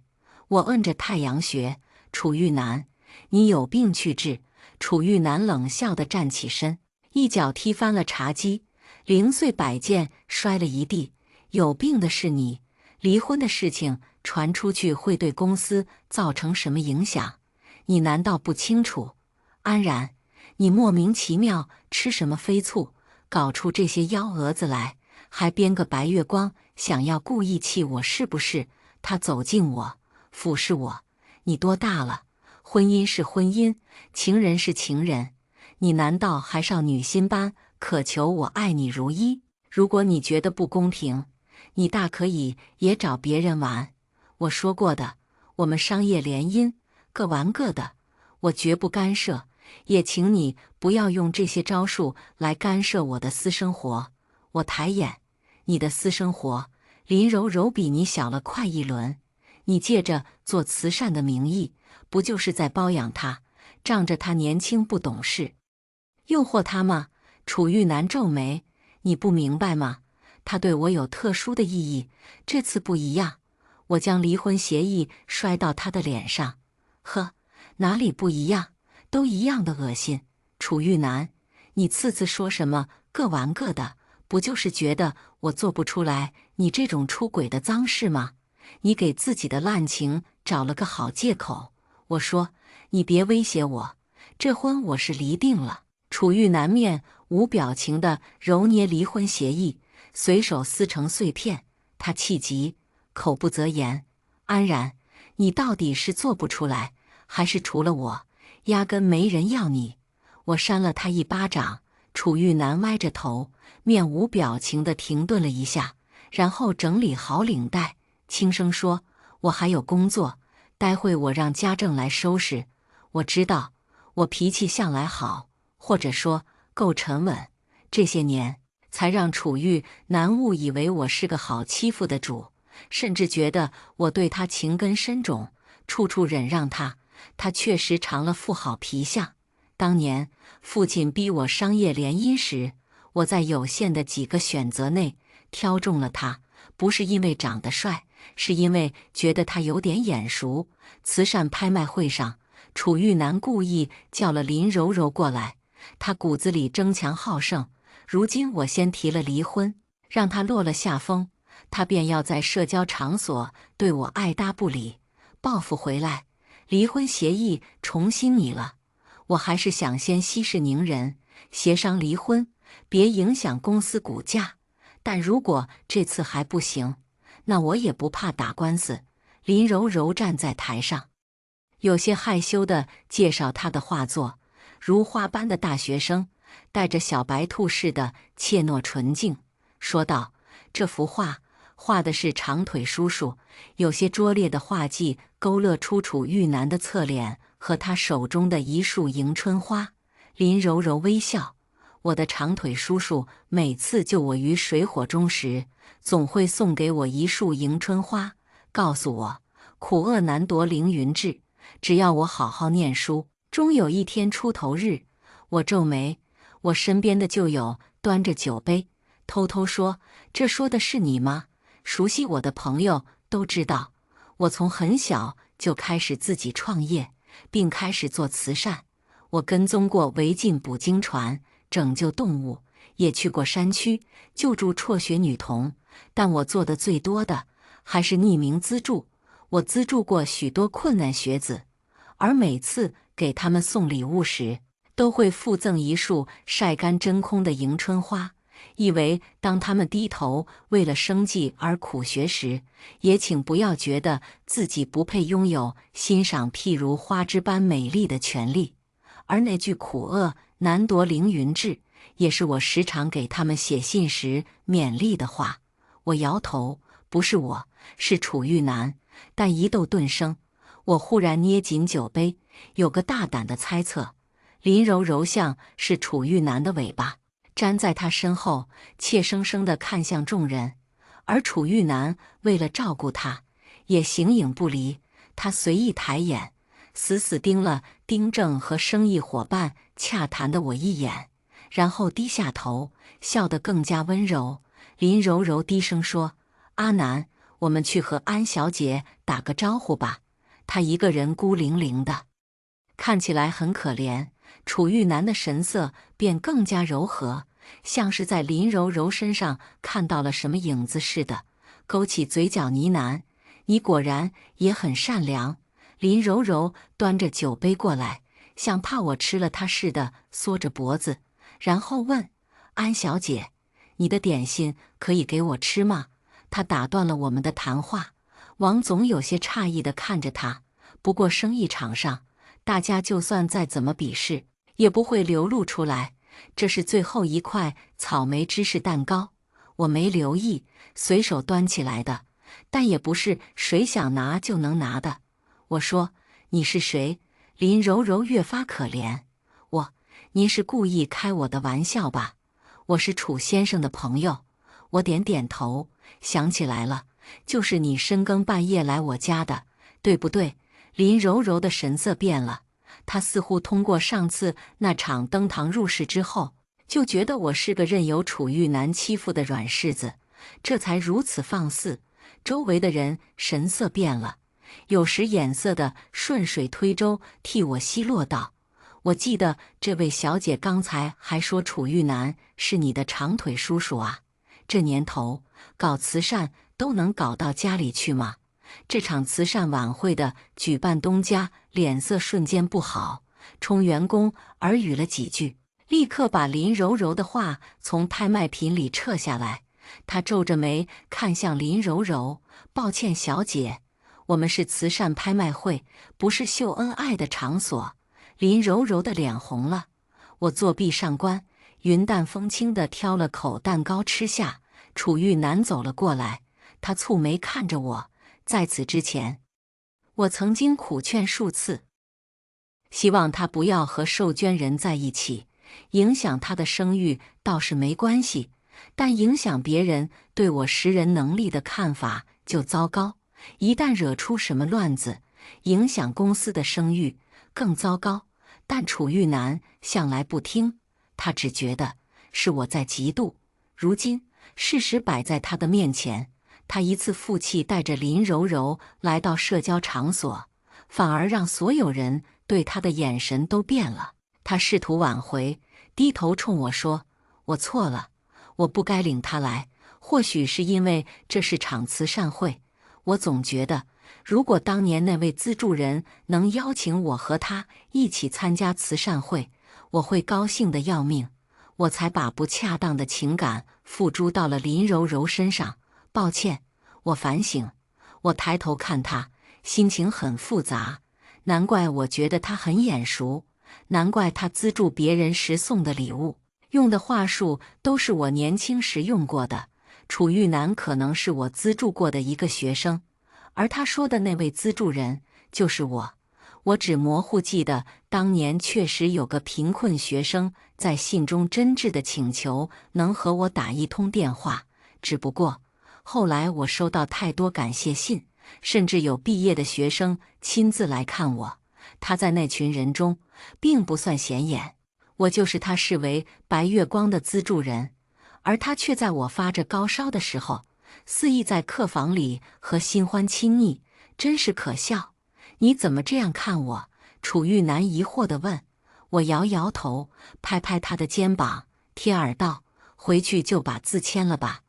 我摁着太阳穴，楚玉楠，你有病去治。楚玉楠冷笑地站起身，一脚踢翻了茶几，零碎摆件摔了一地。有病的是你，离婚的事情传出去会对公司造成什么影响？你难道不清楚？安然，你莫名其妙吃什么飞醋，搞出这些幺蛾子来，还编个白月光，想要故意气我是不是？他走近我，俯视我，你多大了？婚姻是婚姻，情人是情人，你难道还少女心般渴求我爱你如一？如果你觉得不公平，你大可以也找别人玩。我说过的，我们商业联姻，各玩各的，我绝不干涉，也请你不要用这些招数来干涉我的私生活。我抬眼，你的私生活，林柔柔比你小了快一轮，你借着做慈善的名义，不就是在包养他，仗着他年轻不懂事，诱惑他吗？楚玉楠皱眉，你不明白吗？他对我有特殊的意义，这次不一样。我将离婚协议摔到他的脸上，呵，哪里不一样？都一样的恶心。楚玉楠，你次次说什么各玩各的，不就是觉得我做不出来你这种出轨的脏事吗？你给自己的滥情找了个好借口。我说，你别威胁我，这婚我是离定了。楚玉楠面无表情地揉捏离婚协议，随手撕成碎片。他气急，口不择言。安然，你到底是做不出来，还是除了我，压根没人要你？我扇了他一巴掌。楚玉楠歪着头，面无表情地停顿了一下，然后整理好领带，轻声说：“我还有工作，待会我让家政来收拾。我知道，我脾气向来好，或者说够沉稳，这些年才让楚玉楠误以为我是个好欺负的主，甚至觉得我对他情根深种，处处忍让他。他确实长了副好皮相。当年父亲逼我商业联姻时，我在有限的几个选择内挑中了他，不是因为长得帅，是因为觉得他有点眼熟。慈善拍卖会上，楚玉楠故意叫了林柔柔过来，他骨子里争强好胜。如今我先提了离婚，让他落了下风，他便要在社交场所对我爱答不理，报复回来。离婚协议重新拟了，我还是想先息事宁人，协商离婚，别影响公司股价。但如果这次还不行，那我也不怕打官司。林柔柔站在台上，有些害羞地介绍她的画作，如花般的大学生，带着小白兔似的怯懦纯净，说道：“这幅画画的是长腿叔叔。”有些拙劣的画技勾勒出楚玉楠的侧脸和他手中的一束迎春花。林柔柔微笑：“我的长腿叔叔每次救我于水火中时，总会送给我一束迎春花，告诉我苦厄难夺凌云志，只要我好好念书，终有一天出头日。”我皱眉，我身边的旧友端着酒杯，偷偷说：“这说的是你吗？”熟悉我的朋友都知道，我从很小就开始自己创业，并开始做慈善。我跟踪过违禁捕鲸船，拯救动物，也去过山区救助辍学女童。但我做的最多的还是匿名资助。我资助过许多困难学子，而每次给他们送礼物时，都会附赠一束晒干真空的迎春花，以为当他们低头为了生计而苦学时，也请不要觉得自己不配拥有欣赏譬如花枝般美丽的权利。而那句苦厄难夺凌云志，也是我时常给他们写信时勉励的话。我摇头，不是我，是楚玉楠。但一斗顿生，我忽然捏紧酒杯，有个大胆的猜测：林柔柔像是楚玉楠的尾巴，粘在他身后，怯生生地看向众人。而楚玉楠为了照顾他，也形影不离。他随意抬眼，死死盯了丁正和生意伙伴洽谈的我一眼，然后低下头，笑得更加温柔。林柔柔低声说：“阿南，我们去和安小姐打个招呼吧，她一个人孤零零的，看起来很可怜。”楚玉楠的神色便更加柔和，像是在林柔柔身上看到了什么影子似的，勾起嘴角呢喃：“你果然也很善良。”林柔柔端着酒杯过来，像怕我吃了她似的缩着脖子，然后问：“安小姐，你的点心可以给我吃吗？”她打断了我们的谈话。王总有些诧异地看着她，不过生意场上，大家就算再怎么鄙视，也不会流露出来。这是最后一块草莓芝士蛋糕，我没留意，随手端起来的，但也不是谁想拿就能拿的。我说：“你是谁？”林柔柔越发可怜。您是故意开我的玩笑吧？我是楚先生的朋友。我点点头，想起来了，就是你深更半夜来我家的，对不对？林柔柔的神色变了，她似乎通过上次那场登堂入室之后，就觉得我是个任由楚玉楠欺负的软柿子，这才如此放肆。周围的人神色变了，有时眼色的顺水推舟替我奚落道：“我记得这位小姐刚才还说楚玉楠是你的长腿叔叔啊，这年头搞慈善都能搞到家里去吗？”这场慈善晚会的举办东家脸色瞬间不好，冲员工耳语了几句，立刻把林柔柔的话从拍卖品里撤下来。他皱着眉看向林柔柔：“抱歉小姐，我们是慈善拍卖会，不是秀恩爱的场所。”林柔柔的脸红了。我作壁上观，云淡风轻地挑了口蛋糕吃下。楚玉楠走了过来，他蹙眉看着我。在此之前，我曾经苦劝数次，希望他不要和受捐人在一起，影响他的声誉倒是没关系，但影响别人对我识人能力的看法就糟糕。一旦惹出什么乱子，影响公司的声誉更糟糕。但楚玉楠向来不听，他只觉得是我在嫉妒。如今事实摆在他的面前，他一次负气带着林柔柔来到社交场所，反而让所有人对他的眼神都变了。他试图挽回，低头冲我说：“我错了，我不该领他来。或许是因为这是场慈善会，我总觉得，如果当年那位资助人能邀请我和他一起参加慈善会，我会高兴得要命。我才把不恰当的情感付诸到了林柔柔身上。抱歉。”我反省。我抬头看他，心情很复杂。难怪我觉得他很眼熟，难怪他资助别人时送的礼物，用的话术都是我年轻时用过的。楚玉楠可能是我资助过的一个学生，而他说的那位资助人就是我。我只模糊记得当年确实有个贫困学生在信中真挚地请求能和我打一通电话，只不过后来我收到太多感谢信，甚至有毕业的学生亲自来看我。他在那群人中并不算显眼，我就是他视为白月光的资助人，而他却在我发着高烧的时候，肆意在客房里和新欢亲昵，真是可笑。你怎么这样看我？楚玉楠疑惑地问。我摇摇头，拍拍他的肩膀，贴耳道：“回去就把字签了吧。”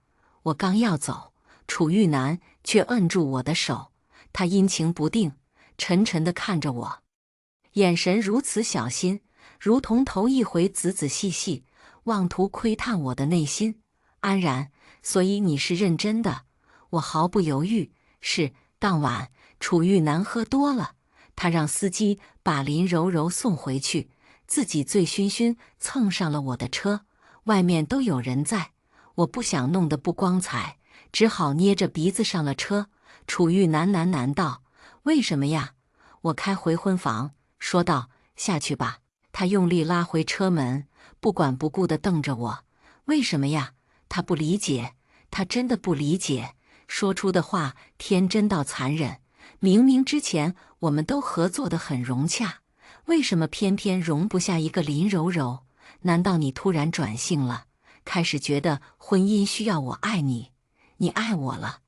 我刚要走，楚玉楠却摁住我的手，他阴晴不定，沉沉地看着我，眼神如此小心，如同头一回仔仔细细，妄图窥探我的内心。安然，所以你是认真的？我毫不犹豫。是。当晚，楚玉楠喝多了，他让司机把林柔柔送回去，自己醉醺醺蹭上了我的车。外面都有人在，我不想弄得不光彩，只好捏着鼻子上了车。楚玉楠喃喃道：“为什么呀？”我开回婚房，说道：“下去吧。”他用力拉回车门，不管不顾地瞪着我。为什么呀？他不理解，他真的不理解。说出的话天真到残忍。明明之前我们都合作得很融洽，为什么偏偏容不下一个林柔柔？难道你突然转性了，开始觉得婚姻需要我爱你？你爱我了？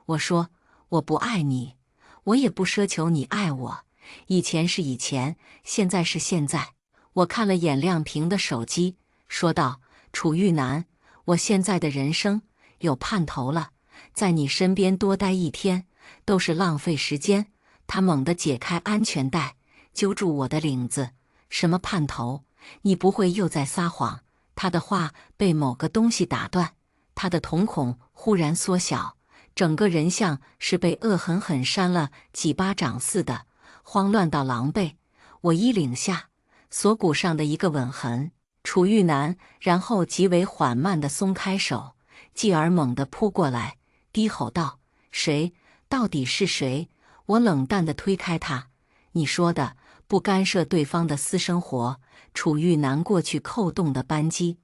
我说我不爱你，我也不奢求你爱我。以前是以前，现在是现在。我看了眼亮屏的手机，说道：“楚玉楠，我现在的人生有盼头了。在你身边多待一天都是浪费时间。”他猛地解开安全带，揪住我的领子：“什么盼头？你不会又在撒谎？”他的话被某个东西打断，他的瞳孔忽然缩小，整个人像是被恶狠狠扇了几巴掌似的，慌乱到狼狈。我衣领下锁骨上的一个吻痕，楚玉楠然后极为缓慢地松开手，继而猛地扑过来，低吼道：“谁？到底是谁？”我冷淡地推开他：“你说的不干涉对方的私生活。”楚玉楠过去扣动的扳机，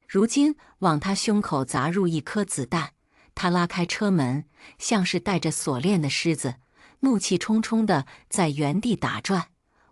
如今往他胸口砸入一颗子弹。他拉开车门，像是带着锁链的狮子，怒气冲冲地在原地打转。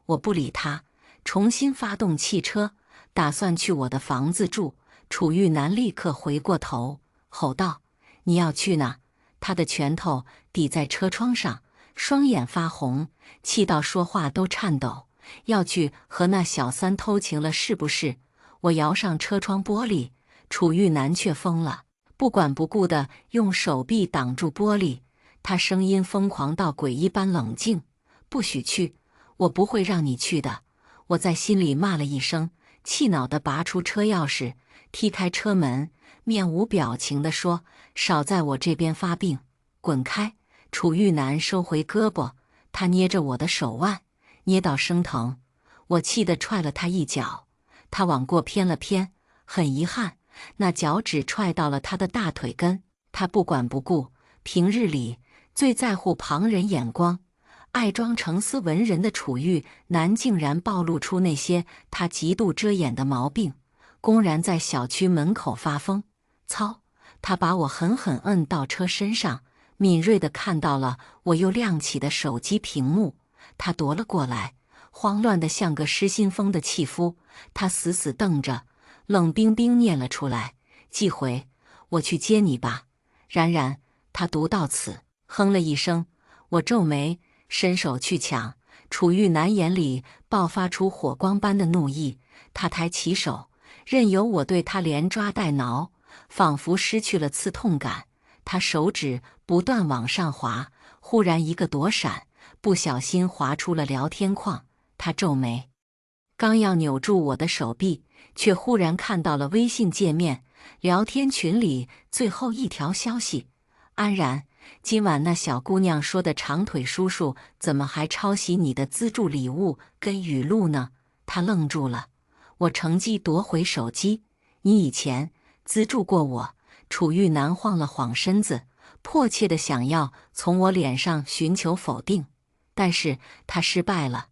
我不理他，重新发动汽车，打算去我的房子住。楚玉楠立刻回过头，吼道：“你要去哪？”他的拳头抵在车窗上，双眼发红，气到说话都颤抖。“要去和那小三偷情了是不是？”我摇上车窗玻璃，楚玉楠却疯了，不管不顾地用手臂挡住玻璃。他声音疯狂到鬼一般冷静：“不许去，我不会让你去的。”我在心里骂了一声，气恼地拔出车钥匙，踢开车门，面无表情地说：“少在我这边发病，滚开！”楚玉楠收回胳膊，他捏着我的手腕，捏到生疼。我气得踹了他一脚，他往过偏了偏，很遗憾，那脚趾踹到了他的大腿根。他不管不顾，平日里最在乎旁人眼光，爱装成斯文人的楚玉楠竟然暴露出那些他极度遮掩的毛病，公然在小区门口发疯。操！他把我狠狠摁到车身上，敏锐地看到了我又亮起的手机屏幕。他夺了过来，慌乱得像个失心疯的弃夫。他死死瞪着，冷冰冰念了出来：“寄回，我去接你吧。”然然，他读到此，哼了一声。我皱眉，伸手去抢，楚玉楠眼里爆发出火光般的怒意，他抬起手，任由我对他连抓带挠，仿佛失去了刺痛感。他手指不断往上滑，忽然一个躲闪，不小心滑出了聊天框。他皱眉，刚要扭住我的手臂，却忽然看到了微信界面，聊天群里最后一条消息：安然，今晚那小姑娘说的长腿叔叔怎么还抄袭你的资助礼物跟语录呢？他愣住了，我乘机夺回手机。你以前资助过我。楚玉楠晃了晃身子，迫切地想要从我脸上寻求否定，但是他失败了。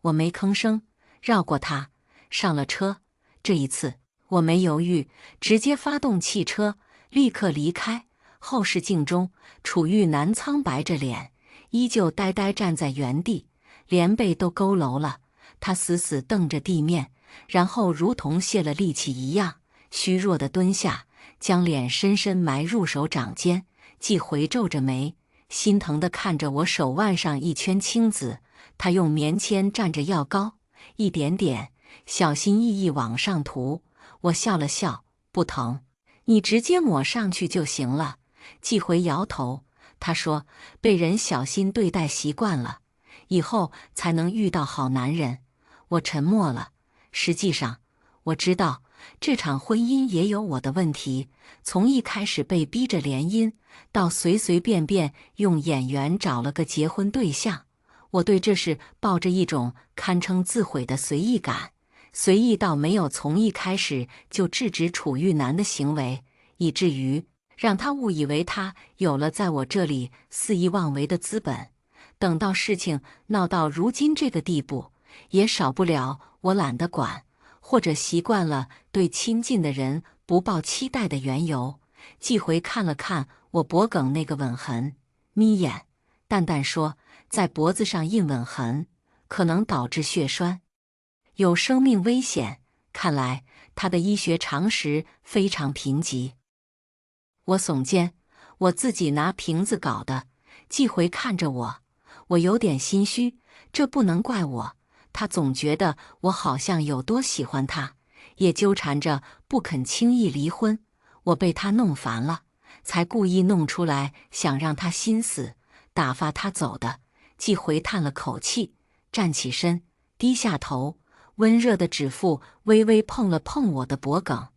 我没吭声，绕过他，上了车。这一次我没犹豫，直接发动汽车，立刻离开。后视镜中，楚玉楠苍白着脸，依旧呆呆站在原地，连背都佝偻了。他死死瞪着地面，然后如同泄了力气一样，虚弱地蹲下，将脸深深埋入手掌间，既回皱着眉，心疼地看着我手腕上一圈青紫。他用棉签蘸着药膏，一点点小心翼翼往上涂。我笑了笑，不疼，你直接抹上去就行了。季回摇头，他说被人小心对待习惯了，以后才能遇到好男人。我沉默了。实际上，我知道这场婚姻也有我的问题，从一开始被逼着联姻，到随随便便用演员找了个结婚对象，我对这事抱着一种堪称自毁的随意感，随意到没有从一开始就制止楚玉楠的行为，以至于让他误以为他有了在我这里肆意妄为的资本。等到事情闹到如今这个地步，也少不了我懒得管，或者习惯了对亲近的人不抱期待的缘由。季回看了看我脖梗那个吻痕，眯眼，淡淡说，在脖子上印吻痕，可能导致血栓，有生命危险。看来他的医学常识非常贫瘠。我耸肩，我自己拿瓶子搞的。季回看着我，我有点心虚，这不能怪我。他总觉得我好像有多喜欢他，也纠缠着不肯轻易离婚。我被他弄烦了，才故意弄出来想让他心死，打发他走的。季回叹了口气，站起身，低下头，温热的指腹微微碰了碰我的脖梗。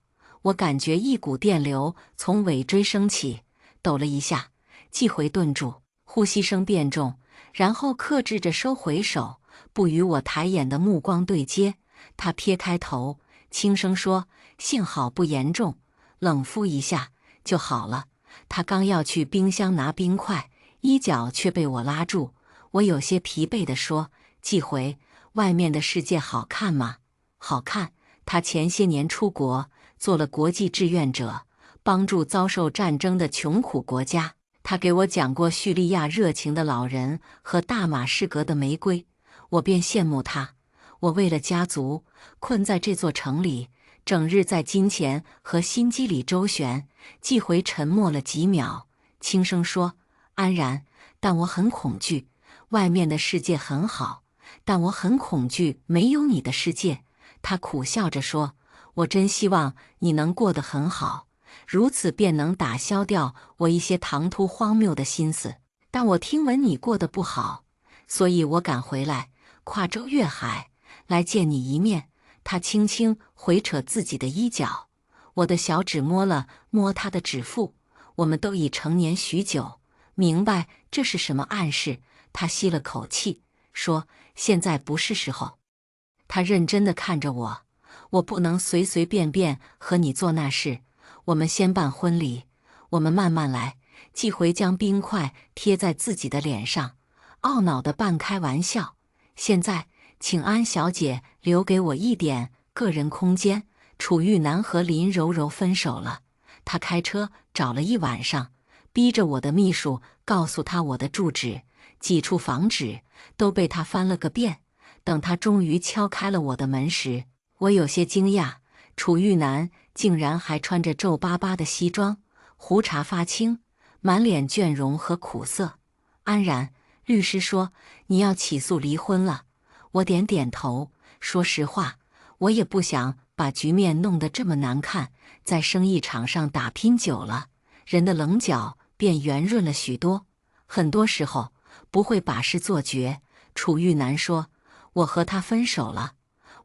我感觉一股电流从尾椎升起，抖了一下。季回顿住，呼吸声变重，然后克制着收回手，不与我抬眼的目光对接。他撇开头，轻声说，幸好不严重，冷敷一下就好了。他刚要去冰箱拿冰块，衣角却被我拉住。我有些疲惫地说，季回，外面的世界好看吗？好看。他前些年出国，做了国际志愿者，帮助遭受战争的穷苦国家。他给我讲过叙利亚热情的老人和大马士革的玫瑰，我便羡慕他。我为了家族，困在这座城里，整日在金钱和心机里周旋。季回沉默了几秒，轻声说，安然，但我很恐惧。外面的世界很好，但我很恐惧没有你的世界。他苦笑着说，我真希望你能过得很好，如此便能打消掉我一些唐突荒谬的心思。但我听闻你过得不好，所以我赶回来，跨州越海来见你一面。他轻轻回扯自己的衣角，我的小指摸了摸他的指腹。我们都已成年许久，明白这是什么暗示。他吸了口气，说，现在不是时候。他认真地看着我，我不能随随便便和你做那事，我们先办婚礼，我们慢慢来。季回将冰块贴在自己的脸上，懊恼地半开玩笑，现在请安小姐留给我一点个人空间。楚玉楠和林柔柔分手了，他开车找了一晚上，逼着我的秘书告诉他我的住址，几处房址都被他翻了个遍。等他终于敲开了我的门时，我有些惊讶，楚玉楠竟然还穿着皱巴巴的西装，胡茬发青，满脸倦容和苦涩。安然，律师说你要起诉离婚了。我点点头，说实话，我也不想把局面弄得这么难看。在生意场上打拼久了，人的棱角便圆润了许多，很多时候不会把事做绝。楚玉楠说，我和他分手了，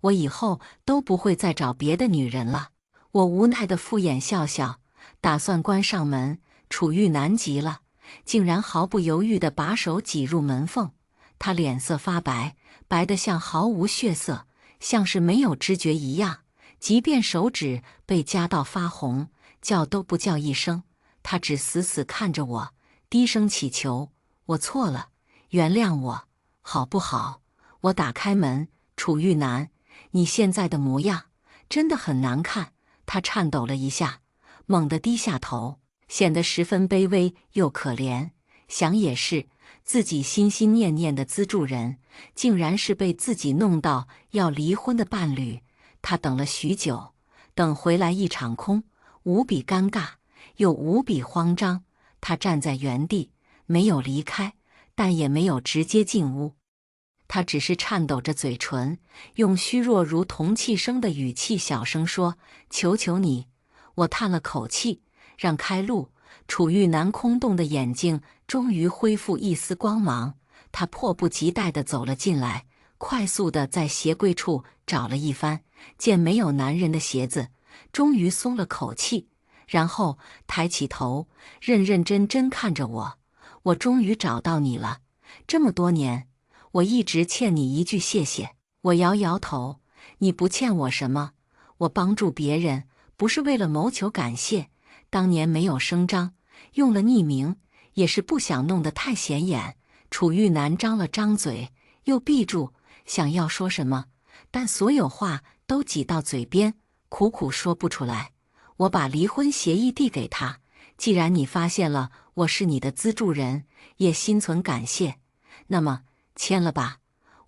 我以后都不会再找别的女人了。我无奈地敷衍笑笑，打算关上门。楚玉楠急了，竟然毫不犹豫地把手挤入门缝。他脸色发白，白得像毫无血色，像是没有知觉一样。即便手指被夹到发红，叫都不叫一声。他只死死看着我，低声祈求：我错了，原谅我，好不好？我打开门，楚玉楠，你现在的模样真的很难看。他颤抖了一下，猛地低下头，显得十分卑微又可怜。想也是，自己心心念念的资助人，竟然是被自己弄到要离婚的伴侣。他等了许久，等回来一场空，无比尴尬，又无比慌张。他站在原地，没有离开，但也没有直接进屋。他只是颤抖着嘴唇，用虚弱如铜器声的语气小声说：求求你。我叹了口气，让开路。楚玉楠空洞的眼睛终于恢复一丝光芒，他迫不及待地走了进来，快速地在鞋柜处找了一番，见没有男人的鞋子，终于松了口气，然后抬起头，认认真真看着我。我终于找到你了，这么多年，我一直欠你一句谢谢。我摇摇头，你不欠我什么，我帮助别人不是为了谋求感谢，当年没有声张，用了匿名，也是不想弄得太显眼。楚玉楠张了张嘴，又闭住，想要说什么，但所有话都挤到嘴边，苦苦说不出来。我把离婚协议递给他，既然你发现了我是你的资助人，也心存感谢，那么签了吧，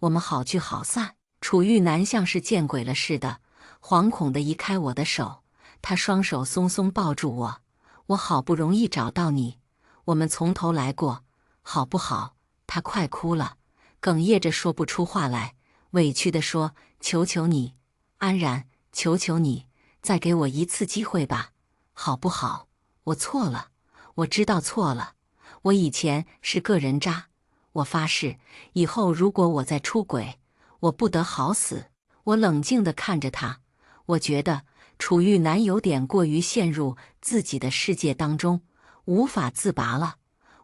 我们好聚好散。楚玉楠像是见鬼了似的，惶恐地移开我的手，他双手松松抱住我。我好不容易找到你，我们从头来过，好不好？他快哭了，哽咽着说不出话来，委屈地说：求求你，安然，求求你，再给我一次机会吧，好不好？我错了，我知道错了，我以前是个人渣，我发誓，以后如果我再出轨，我不得好死。我冷静地看着他，我觉得楚玉楠有点过于陷入自己的世界当中，无法自拔了。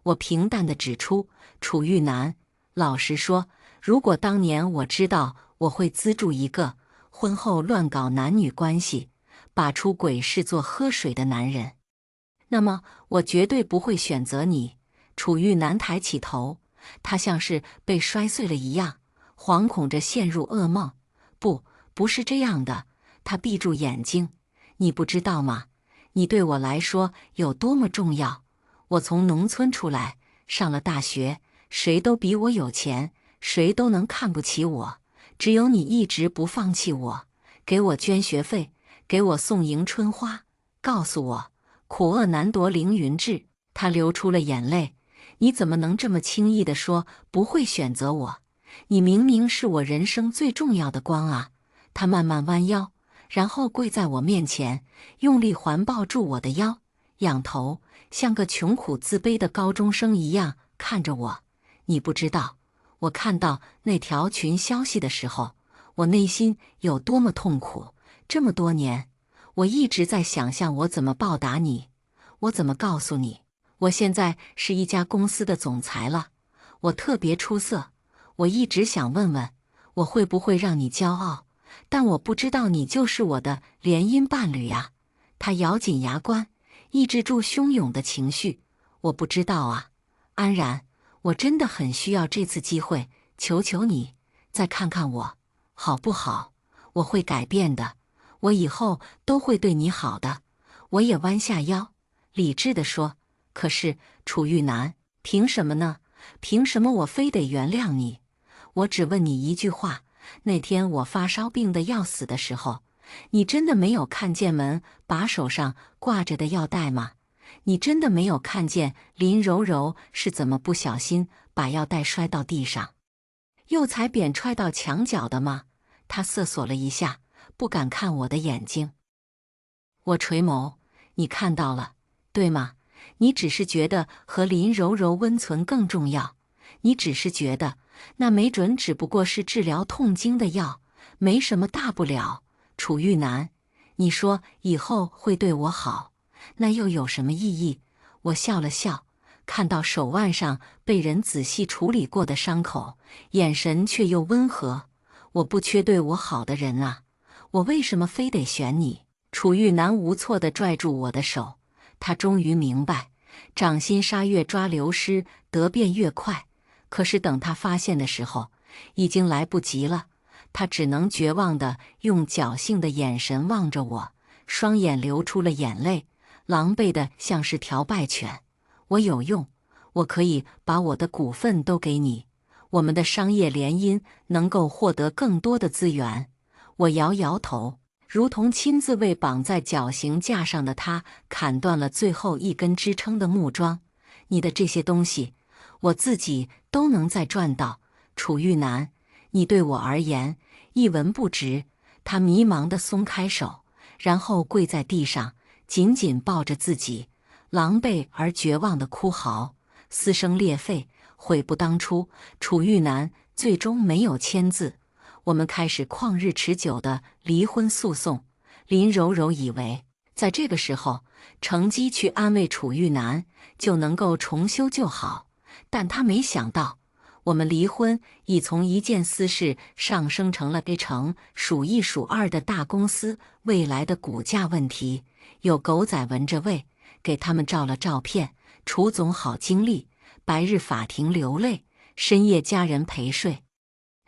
我平淡地指出，楚玉楠，老实说，如果当年我知道我会资助一个婚后乱搞男女关系，把出轨视作喝水的男人，那么我绝对不会选择你。楚玉楠抬起头，他像是被摔碎了一样，惶恐着陷入噩梦。不是这样的。他闭住眼睛，你不知道吗？你对我来说有多么重要。我从农村出来，上了大学，谁都比我有钱，谁都能看不起我，只有你一直不放弃我，给我捐学费，给我送迎春花，告诉我苦厄难夺凌云志。他流出了眼泪。你怎么能这么轻易地说不会选择我？你明明是我人生最重要的光啊！他慢慢弯腰，然后跪在我面前，用力环抱住我的腰，仰头，像个穷苦自卑的高中生一样看着我。你不知道，我看到那条群消息的时候，我内心有多么痛苦。这么多年，我一直在想象我怎么报答你，我怎么告诉你，我现在是一家公司的总裁了，我特别出色。我一直想问问，我会不会让你骄傲，但我不知道你就是我的联姻伴侣呀。他咬紧牙关，抑制住汹涌的情绪。我不知道啊，安然，我真的很需要这次机会，求求你，再看看我，好不好？我会改变的，我以后都会对你好的。我也弯下腰，理智地说，可是，楚玉楠，凭什么呢？凭什么我非得原谅你？我只问你一句话，那天我发烧病得要死的时候，你真的没有看见门把手上挂着的药袋吗？你真的没有看见林柔柔是怎么不小心把药袋摔到地上。又才扁踹到墙角的吗？他瑟索了一下，不敢看我的眼睛。我垂眸，你看到了，对吗？你只是觉得和林柔柔温存更重要，你只是觉得那没准只不过是治疗痛经的药，没什么大不了。楚玉楠，你说以后会对我好，那又有什么意义？我笑了笑，看到手腕上被人仔细处理过的伤口，眼神却又温和。我不缺对我好的人啊，我为什么非得选你？楚玉楠无措地拽住我的手，他终于明白，掌心沙越抓流失得变越快，可是等他发现的时候，已经来不及了。他只能绝望地用侥幸的眼神望着我，双眼流出了眼泪，狼狈得像是条败犬。我有用，我可以把我的股份都给你，我们的商业联姻能够获得更多的资源。我摇摇头，如同亲自为绑在绞刑架上的他砍断了最后一根支撑的木桩。你的这些东西，我自己都能再赚到。楚玉楠，你对我而言一文不值。他迷茫地松开手，然后跪在地上，紧紧抱着自己，狼狈而绝望地哭嚎，撕声裂肺，悔不当初。楚玉楠最终没有签字，我们开始旷日持久的离婚诉讼。林柔柔以为在这个时候乘机去安慰楚玉楠就能够重修旧好，但她没想到我们离婚已从一件私事上升成了A城数一数二的大公司未来的股价问题。有狗仔闻着味，给他们照了照片。楚总好经历，白日法庭流泪，深夜家人陪睡。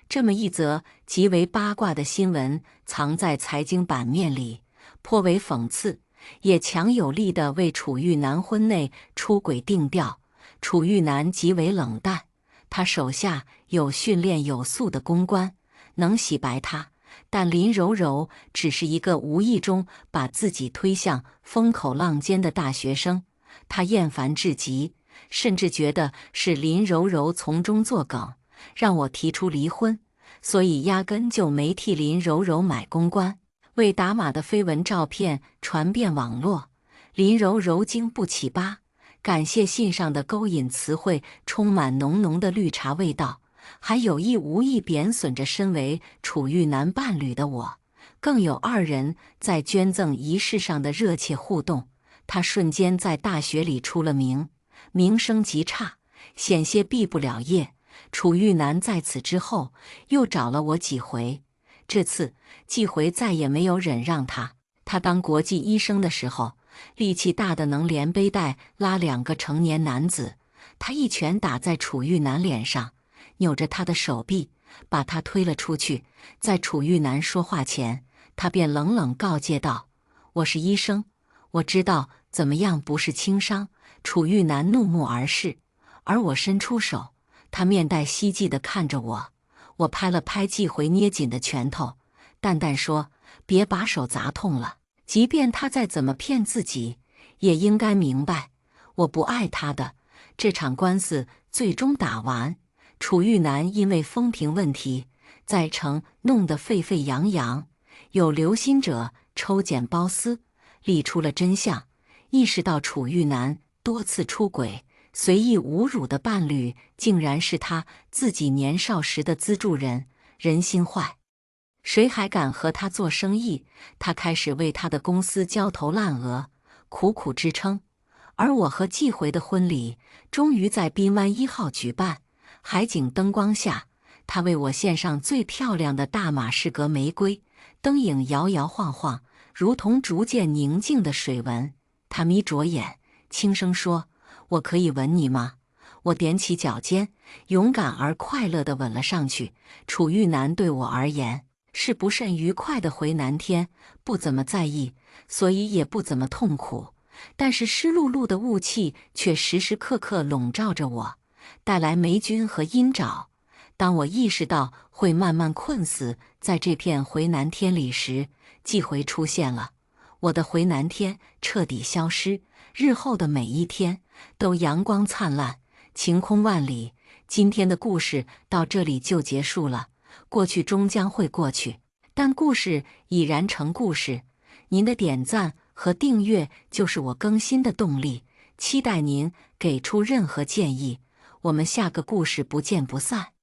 这么一则极为八卦的新闻藏在财经版面里，颇为讽刺，也强有力地为楚玉楠婚内出轨定调。楚玉楠极为冷淡，他手下有训练有素的公关，能洗白他，但林柔柔只是一个无意中把自己推向风口浪尖的大学生，他厌烦至极，甚至觉得是林柔柔从中作梗，让我提出离婚，所以压根就没替林柔柔买公关。为打码的绯闻照片传遍网络，林柔柔经不起扒，感谢信上的勾引词汇充满浓浓的绿茶味道，还有意无意贬损着身为楚玉楠伴侣的我。更有二人在捐赠仪式上的热切互动，他瞬间在大学里出了名，名声极差，险些毕不了业。楚玉楠在此之后又找了我几回，这次季回再也没有忍让他。他当国际医生的时候，力气大的能连背带拉2个成年男子。他一拳打在楚玉楠脸上，扭着他的手臂，把他推了出去。在楚玉楠说话前，他便冷冷告诫道：“我是医生，我知道怎么样不是轻伤。”楚玉楠怒目而视，而我伸出手，他面带希冀地看着我。我拍了拍季回捏紧的拳头，淡淡说：“别把手砸痛了。即便他再怎么骗自己，也应该明白，我不爱他的。”这场官司最终打完，楚玉楠因为风评问题，在城弄得沸沸扬扬，有留心者抽检包私，理出了真相，意识到楚玉楠多次出轨，随意侮辱的伴侣竟然是他自己年少时的资助人，人心坏，谁还敢和他做生意？他开始为他的公司焦头烂额，苦苦支撑。而我和季回的婚礼终于在滨湾1号举办，海景灯光下，他为我献上最漂亮的大马士革玫瑰，灯影摇摇晃晃，如同逐渐宁静的水纹。他眯着眼，轻声说：“我可以吻你吗？”我踮起脚尖，勇敢而快乐地吻了上去。楚玉楠对我而言是不甚愉快的回南天，不怎么在意，所以也不怎么痛苦。但是湿漉漉的雾气却时时刻刻笼罩着我，带来霉菌和阴沼。当我意识到会慢慢困死在这片回南天里时，季回出现了。我的回南天彻底消失，日后的每一天都阳光灿烂，晴空万里，今天的故事到这里就结束了。过去终将会过去，但故事已然成故事。您的点赞和订阅就是我更新的动力，期待您给出任何建议。我们下个故事不见不散。